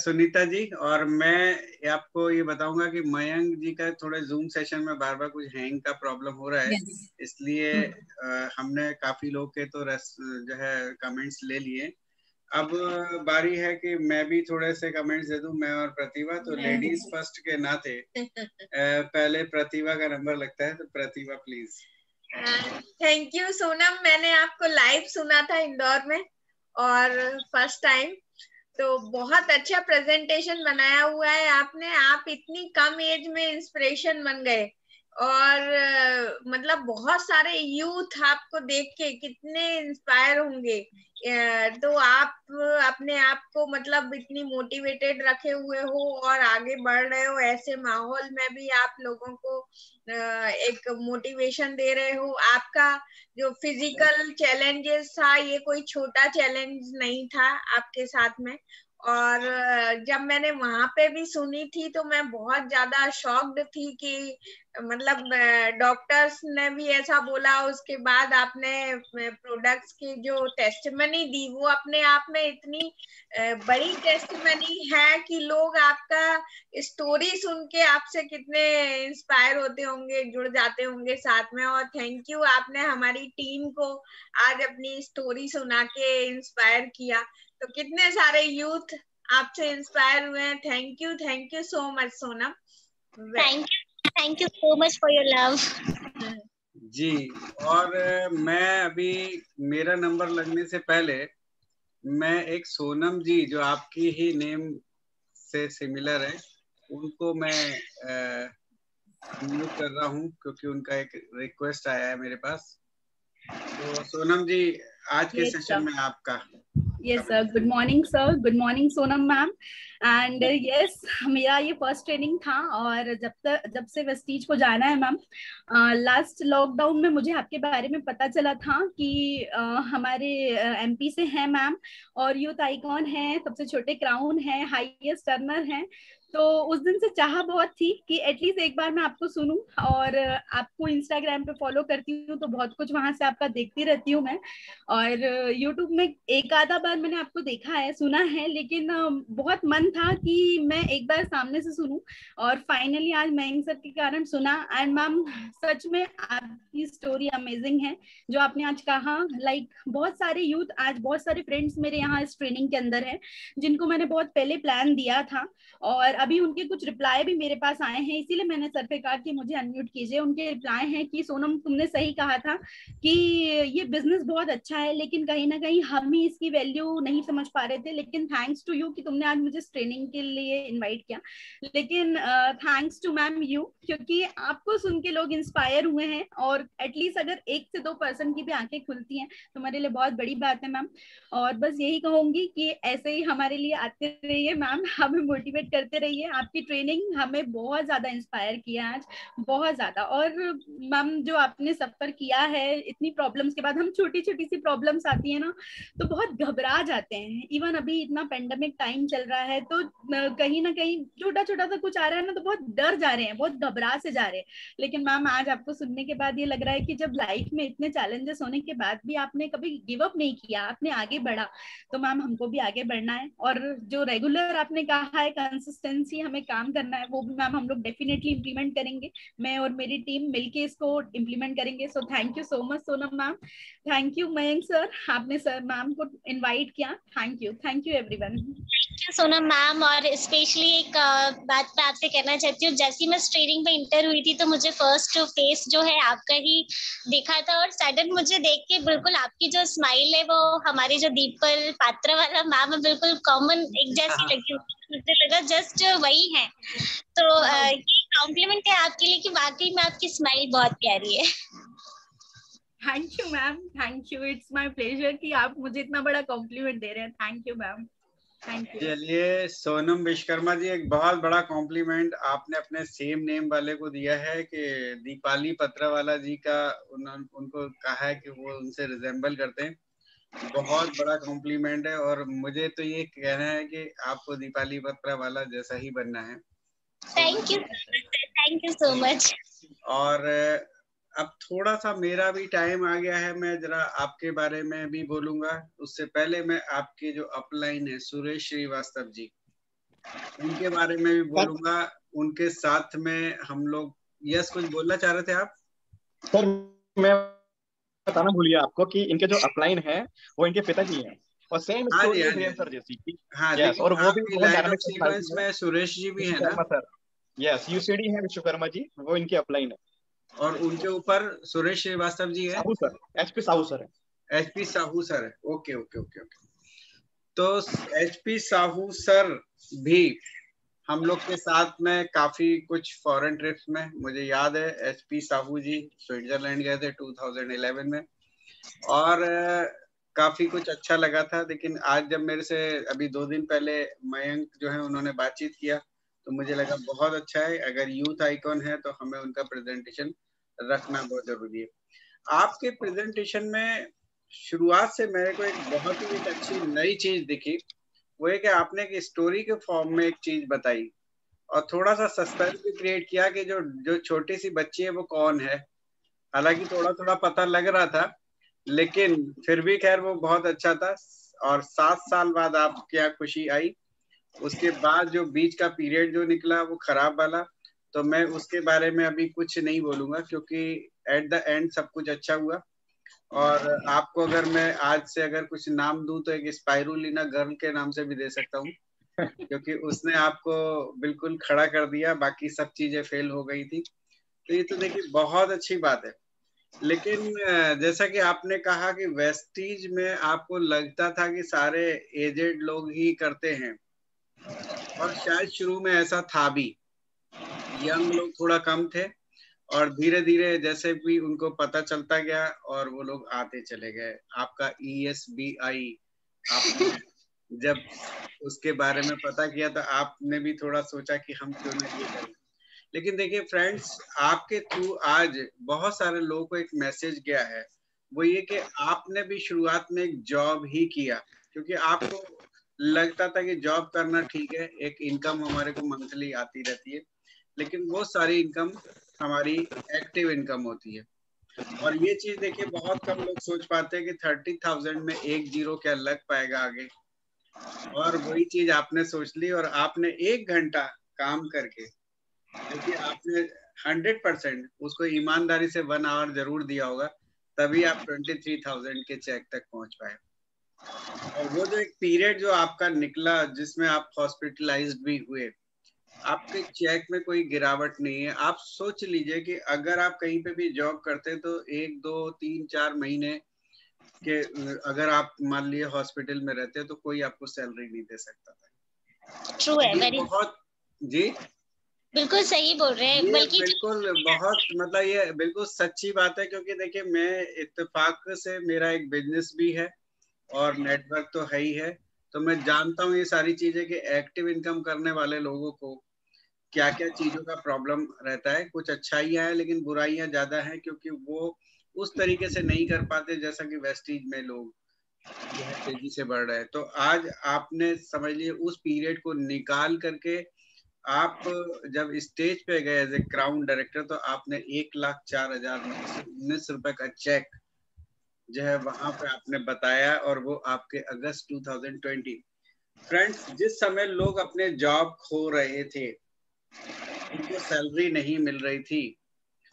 Speaker 4: सुनीता जी। और मैं आपको ये बताऊंगा कि मयंक जी का थोड़े जूम सेशन में बार बार कुछ हैंग का प्रॉब्लम हो रहा है, इसलिए हमने काफी लोग के तो जो है कमेंट्स ले लिए। अब बारी है कि मैं भी थोड़े से कमेंट्स दे दूं, मैं और प्रतिभा। तो लेडीज फर्स्ट के नाते पहले प्रतिभा का नंबर लगता है, तो प्रतिभा प्लीज।
Speaker 8: थैंक यू सोनम, मैंने आपको लाइव सुना था इंदौर में और फर्स्ट टाइम, तो बहुत अच्छा प्रेजेंटेशन बनाया हुआ है आपने। आप इतनी कम एज में इंस्पिरेशन बन गए और मतलब बहुत सारे यूथ आपको देख के कितने इंस्पायर होंगे। तो आप अपने आप को मतलब इतनी मोटिवेटेड रखे हुए हो और आगे बढ़ रहे हो। ऐसे माहौल में भी आप लोगों को एक मोटिवेशन दे रहे हो। आपका जो फिजिकल चैलेंजेस था, ये कोई छोटा चैलेंज नहीं था आपके साथ में। और जब मैंने वहां पे भी सुनी थी तो मैं बहुत ज्यादा शॉक्ड थी कि मतलब डॉक्टर्स ने भी ऐसा बोला। उसके बाद आपने प्रोडक्ट्स की जो टेस्टिमनी दी, वो अपने आप में इतनी बड़ी टेस्टिमनी है कि लोग आपका स्टोरी सुन के आपसे कितने इंस्पायर होते होंगे, जुड़ जाते होंगे साथ में। और थैंक यू, आपने हमारी टीम को आज अपनी स्टोरी सुना के इंस्पायर किया। तो कितने सारे यूथ आपसे इंस्पायर हुए हैं। Thank you so much Sonam.
Speaker 2: Thank you so much for your love.
Speaker 4: जी, और मैं अभी मेरा नंबर लगने से पहले मैं एक सोनम जी जो आपकी ही नेम से सिमिलर है, उनको मैं म्यूट कर रहा हूँ क्योंकि उनका एक रिक्वेस्ट आया है मेरे पास। तो सोनम जी, आज के सेशन में आपका।
Speaker 9: Yes sir, good morning sir, good morning Sonam ma'am. And yes, मेरा ये फर्स्ट ट्रेनिंग था और जब से वेस्टीज को जाना है मैम, लास्ट लॉकडाउन में मुझे आपके बारे में पता चला था कि हमारे एमपी से हैं मैम और यूथ आइकॉन है, सबसे छोटे क्राउन है, हाईएस्ट अर्नर हैं। तो उस दिन से चाह बहुत थी कि एटलीस्ट एक बार मैं आपको सुनूं, और आपको इंस्टाग्राम पे फॉलो करती हूँ तो बहुत कुछ वहां से आपका देखती रहती हूँ मैं, और यूट्यूब में एक आधा बार मैंने आपको देखा है, सुना है, लेकिन बहुत मन था कि मैं एक बार सामने से सुनूं, और फाइनली आज मयंक सर के कारण सुना। एंड मैम सच में आपकी स्टोरी अमेजिंग है जो आपने आज कहा। लाइक बहुत सारे यूथ, आज बहुत सारे फ्रेंड्स मेरे यहाँ इस ट्रेनिंग के अंदर है जिनको मैंने बहुत पहले प्लान दिया था, और अभी उनके कुछ रिप्लाई भी मेरे पास आए हैं, इसीलिए मैंने सर पे कहा कि मुझे अनम्यूट कीजिए। उनके रिप्लाई हैं कि सोनम तुमने सही कहा था कि ये बिजनेस बहुत अच्छा है, लेकिन कहीं ना कहीं हम ही इसकी वैल्यू नहीं समझ पा रहे थे, लेकिन थैंक्स टू यू कि तुमने आज मुझे ट्रेनिंग के लिए इनवाइट किया। लेकिन थैंक्स टू मैम यू, क्योंकि आपको सुन के लोग इंस्पायर हुए हैं, और एटलीस्ट अगर 1 से 2% की भी आंखें खुलती हैं तो हमारे लिए बहुत बड़ी बात है मैम। और बस यही कहूंगी कि ऐसे ही हमारे लिए आते रहिए मैम, हमें मोटिवेट करते रहिए। आपकी ट्रेनिंग हमें बहुत ज्यादा इंस्पायर किया आज, बहुत ज्यादा। और मैम जो आपने सफर किया है इतनी प्रॉब्लम्स के बाद, हम छोटी छोटी सी प्रॉब्लम्स आती है ना तो बहुत घबरा जाते हैं। इवन अभी इतना पेंडेमिक टाइम चल रहा है तो कहीं ना कहीं छोटा छोटा सा कुछ आ रहा है ना तो बहुत डर जा रहे हैं, बहुत घबरा से जा रहे हैं। लेकिन मैम आज आपको सुनने के बाद ये लग रहा है कि जब लाइफ में इतने चैलेंजेस होने के बाद भी आपने कभी गिव अप नहीं किया, आपने आगे बढ़ा। तो मैम हमको भी आगे बढ़ना है, और जो रेगुलर आपने कहा है कंसिस्टेंसी हमें काम करना है, वो भी मैम हम लोग डेफिनेटली इम्प्लीमेंट करेंगे। मैं और मेरी टीम मिलके इसको इम्प्लीमेंट करेंगे। So thank you so much Sonam ma'am, thank you Mayank sir, आपने सर मैम को इनवाइट किया। Thank you everyone.
Speaker 2: Thank you Sonam ma'am. और स्पेशली एक बात मैं आपसे कहना चाहती हूँ, जैसी मैं ट्रेनिंग में इंटर हुई थी तो मुझे फर्स्ट फेस जो है आपका ही देखा था, और सडन मुझे देख के बिल्कुल आपकी जो स्माइल है वो हमारी जो दीपल पात्रा वाला मैम है बिल्कुल कॉमन एक जैसी लगी, मुझे लगा जस्ट वही है। तो ये कॉम्प्लीमेंट है आपके लिए कि वाकई में आपकी स्माइल बहुत प्यारी है।
Speaker 9: Thank you ma'am, thank you, it's my pleasure कि आप मुझे इतना बड़ा कॉम्प्लीमेंट दे रहे हैं। Thank you ma'am, thank you.
Speaker 4: चलिए सोनम विश्वकर्मा जी, एक बहुत बड़ा कॉम्प्लीमेंट आपने अपने सेम नेम वाले को दिया है कि दीपाली पत्रवाला जी का उनको कहा है कि वो उनसे रिजेंबल करते हैं। बहुत बड़ा कॉम्प्लीमेंट है, और मुझे तो ये कहना है कि आपको दीपाली पत्रवाला जैसा ही बनना है।
Speaker 2: Thank you so much.
Speaker 4: और अब थोड़ा सा मेरा भी टाइम आ गया है, मैं जरा आपके बारे में भी बोलूंगा। उससे पहले मैं आपके जो अपलाइन है सुरेश श्रीवास्तव जी, उनके बारे में भी बोलूंगा। उनके साथ में हम लोग, यस कुछ बोलना चाह रहे थे आप?
Speaker 1: सर मैं बताना भूल गया आपको कि इनके जो अपलाइन है वो इनके पिताजी हैं, और सेम स्टोरी है वीरेंद्र सर जैसी।
Speaker 4: हाँ,
Speaker 1: यस, और वो भी बहुत
Speaker 4: लाइन ऑफ सीक्वेंस में सुरेश जी भी है ना
Speaker 1: सर? यस, यूसीडी है विश्वकर्मा जी, वो इनके अपलाइन है,
Speaker 4: और उनके ऊपर सुरेश श्रीवास्तव जी है।
Speaker 1: Sahu sir, HP Sahu sir है।
Speaker 4: एचपी साहू सर है। Okay okay okay okay. तो HP साहू सर भी हम लोग के साथ में काफी कुछ फॉरेन ट्रिप्स में, मुझे याद है HP साहू जी स्विट्जरलैंड गए थे 2011 में, और काफी कुछ अच्छा लगा था। लेकिन आज जब मेरे से अभी 2 दिन पहले मयंक जो है उन्होंने बातचीत किया तो मुझे लगा बहुत अच्छा है, अगर यूथ आइकॉन है तो हमें उनका प्रेजेंटेशन रखना बहुत जरूरी है। आपके प्रेजेंटेशन में शुरुआत से मेरे को एक बहुत ही एक अच्छी नई चीज दिखी, वो है कि आपने एक स्टोरी के फॉर्म में एक चीज बताई और थोड़ा सा सस्पेंस भी क्रिएट किया कि जो छोटी सी बच्ची है वो कौन है। हालांकि थोड़ा थोड़ा पता लग रहा था, लेकिन फिर भी खैर वो बहुत अच्छा था। और 7 साल बाद आपके यहाँ खुशी आई, उसके बाद जो बीच का पीरियड जो निकला वो खराब वाला, तो मैं उसके बारे में अभी कुछ नहीं बोलूंगा क्योंकि एट द एंड सब कुछ अच्छा हुआ। और आपको अगर मैं आज से अगर कुछ नाम दूं तो एक स्पाइरुलिना गर्ल के नाम से भी दे सकता हूँ, क्योंकि उसने आपको बिल्कुल खड़ा कर दिया, बाकी सब चीजें फेल हो गई थी। तो ये तो देखिए बहुत अच्छी बात है। लेकिन जैसा कि आपने कहा कि वेस्टीज में आपको लगता था कि सारे एजेड लोग ही करते हैं, और शायद शुरू में ऐसा था भी, यंग लोग थोड़ा कम थे, और धीरे धीरे जैसे भी उनको पता चलता गया और वो लोग आते चले गए। आपका ESBI आपने जब उसके बारे में पता किया तो आपने भी थोड़ा सोचा कि हम क्यों ना ये करें। लेकिन देखिए फ्रेंड्स, आपके थ्रू आज बहुत सारे लोगों को एक मैसेज गया है, वो ये कि आपने भी शुरुआत में एक जॉब ही किया, क्योंकि आपको लगता था कि जॉब करना ठीक है, एक इनकम हमारे को मंथली आती रहती है, लेकिन वो सारी इनकम हमारी एक्टिव इनकम होती है। और ये चीज देखिए बहुत कम लोग सोच पाते हैं कि 30,000 में एक जीरो क्या लग पाएगा आगे। और वही चीज आपने सोच ली और आपने 1 घंटा काम करके, देखिए आपने 100% उसको ईमानदारी से 1 आवर जरूर दिया होगा, तभी आप 23,000 के चेक तक पहुंच पाए। और वो जो एक पीरियड जो आपका निकला जिसमें आप हॉस्पिटलाइज्ड भी हुए, आपके चेक में कोई गिरावट नहीं है। आप सोच लीजिए कि अगर आप कहीं पे भी जॉब करते तो 1, 2, 3, 4 महीने के अगर आप मान लिए हॉस्पिटल में रहते तो कोई आपको सैलरी नहीं दे सकता था।
Speaker 2: ट्रू है, वेरी
Speaker 4: बहुत जी
Speaker 2: बिल्कुल सही बोल रहे हैं, बल्कि
Speaker 4: बिल्कुल बहुत मतलब ये बिल्कुल सच्ची बात है, क्योंकि देखिए मैं इत्तेफाक से मेरा एक बिजनेस भी है और नेटवर्क तो है ही है, तो मैं जानता हूँ ये सारी चीजें कि एक्टिव इनकम करने वाले लोगों को क्या क्या चीजों का प्रॉब्लम रहता है। कुछ अच्छाइयाँ हैं लेकिन बुराइयां ज्यादा हैं, क्योंकि वो उस तरीके से नहीं कर पाते जैसा कि वेस्टीज में लोग जो है तेजी से बढ़ रहे हैं। तो आज आपने समझ लिए उस पीरियड को निकाल करके आप जब स्टेज पे गए एज ए क्राउन डायरेक्टर, तो आपने 1,04,919 रुपए का चेक जो है वहां पे आपने बताया, और वो आपके अगस्त 2020। फ्रेंड्स, जिस समय लोग अपने जॉब खो रहे थे, उनको सैलरी नहीं मिल रही थी,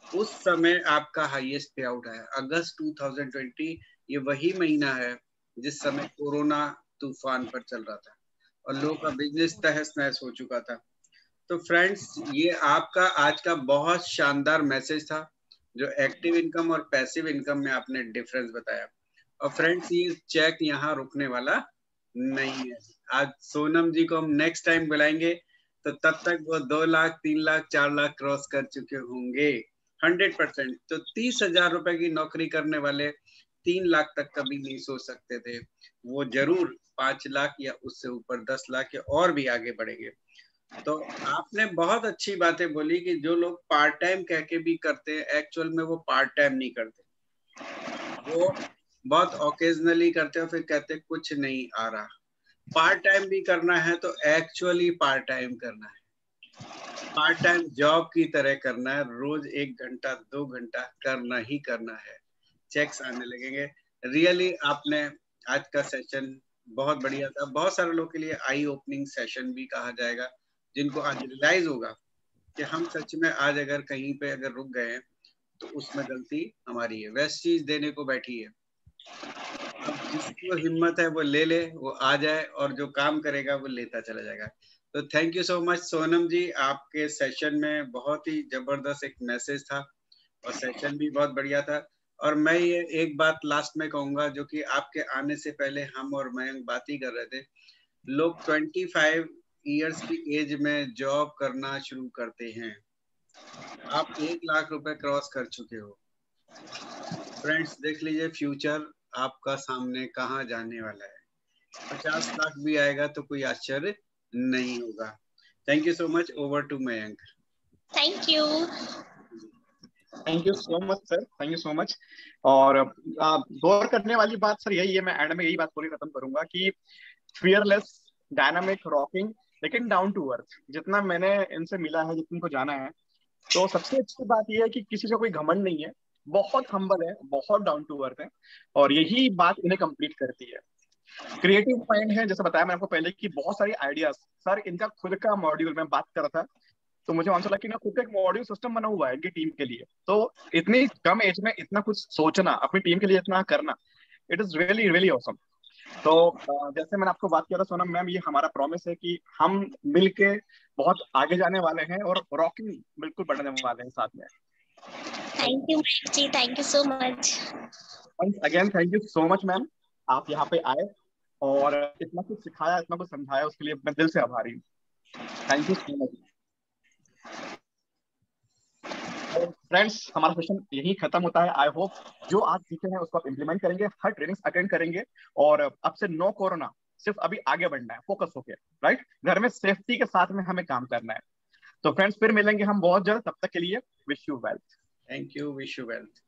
Speaker 4: उस समय आपका हाईएस्ट पे आउट आया अगस्त 2020। ये वही महीना है जिस समय कोरोना तूफान पर चल रहा था और लोगों का बिजनेस तहस नहस हो चुका था। तो फ्रेंड्स, ये आपका आज का बहुत शानदार मैसेज था, जो एक्टिव इनकम और पैसिव इनकम में आपने डिफरेंस बताया। और फ्रेंड्स, ये चेक यहाँ रुकने वाला नहीं है। आज सोनम जी को हम नेक्स्ट टाइम बुलाएंगे तो तब तक वो 2 लाख 3 लाख 4 लाख क्रॉस कर चुके होंगे 100%। तो 30,000 रुपए की नौकरी करने वाले 3 लाख तक कभी नहीं सोच सकते थे, वो जरूर 5 लाख या उससे ऊपर 10 लाख या और भी आगे बढ़ेंगे। तो आपने बहुत अच्छी बातें बोली कि जो लोग पार्ट टाइम कह के भी करते हैं, एक्चुअल में वो पार्ट टाइम नहीं करते, वो बहुत ओकेजनली करते हैं, फिर कहते कुछ नहीं आ रहा। पार्ट टाइम भी करना है तो एक्चुअली पार्ट टाइम करना है, पार्ट टाइम जॉब की तरह करना है, रोज 1 घंटा 2 घंटा करना ही करना है, चेक्स आने लगेंगे। रियली आपने आज का सेशन बहुत बढ़िया था, बहुत सारे लोगों के लिए आई ओपनिंग सेशन भी कहा जाएगा, जिनको आज रियलाइज होगा कि हम सच में आज अगर कहीं पे अगर रुक गए हैं तो उसमें गलती हमारी है। वेस्ट चीज देने को बैठी है, अब जिसको हिम्मत है वो ले ले, वो आ जाए, और जो काम करेगा वो लेता चला जाएगा। तो thank you so much Sonam ji, आपके सेशन में बहुत ही जबरदस्त एक मैसेज था और सेशन भी बहुत बढ़िया था। और मैं ये एक बात लास्ट में कहूंगा, जो कि आपके आने से पहले हम और मयंक बात ही कर रहे थे, लोग 25 इयर्स की एज में जॉब करना शुरू करते हैं। आप 1 लाख रुपए क्रॉस कर चुके हो। फ्रेंड्स देख लीजिए फ्यूचर आपका सामने कहाँ जाने वाला है। 50 लाख भी आएगा तो कोई आश्चर्य नहीं होगा। Thank you so much. Over to Mayank.
Speaker 2: Thank you
Speaker 1: so much sir, thank you so much. और गौर करने वाली बात सर यही है, मैं एंड में यही बात पूरी खत्म करूंगा कि फियरलेस, डायनामिक, रॉकिंग, लेकिन डाउन टू अर्थ। जितना मैंने इनसे मिला है, जितने को जाना है, तो सबसे अच्छी बात यह है कि किसी से कोई घमंड नहीं है, बहुत हम्बल है, बहुत डाउन टू अर्थ है, और यही बात इन्हें कंप्लीट करती है। क्रिएटिव माइंड है, जैसे बताया मैंने आपको पहले कि बहुत सारी आइडियाज। सर इनका खुद का मॉड्यूल, मैं बात कर रहा था तो मुझे आंसर लगा कि ना खुद का एक मॉड्यूल सिस्टम बना हुआ है इनकी टीम के लिए। तो इतनी कम एज में इतना कुछ सोचना, अपनी टीम के लिए इतना करना, it is really really awesome. तो जैसे मैंने आपको बात किया था सोनम मैम, ये हमारा प्रॉमिस है कि हम मिलके बहुत आगे जाने वाले हैं और रॉकिंग बिल्कुल बढ़ने वाले हैं साथ में।
Speaker 2: Thank you ji, thank you so much.
Speaker 1: Again thank you so much ma'am, आप यहाँ पे आए और इतना कुछ सिखाया, इतना कुछ समझाया, उसके लिए मैं दिल से आभारी हूँ। Thank you so much. Friends हमारा सेशन यही खत्म होता है। आई होप जो आज सीखे हैं उसको आप इम्प्लीमेंट करेंगे, हर ट्रेनिंग्स अटेंड करेंगे, और अब से नो कोरोना, सिर्फ अभी आगे बढ़ना है, फोकस होके, राइट। घर में सेफ्टी के साथ में हमें काम करना है। तो फ्रेंड्स फिर मिलेंगे हम बहुत जल्द, तब तक के लिए wish you wealth.
Speaker 4: Thank you, wish you wealth.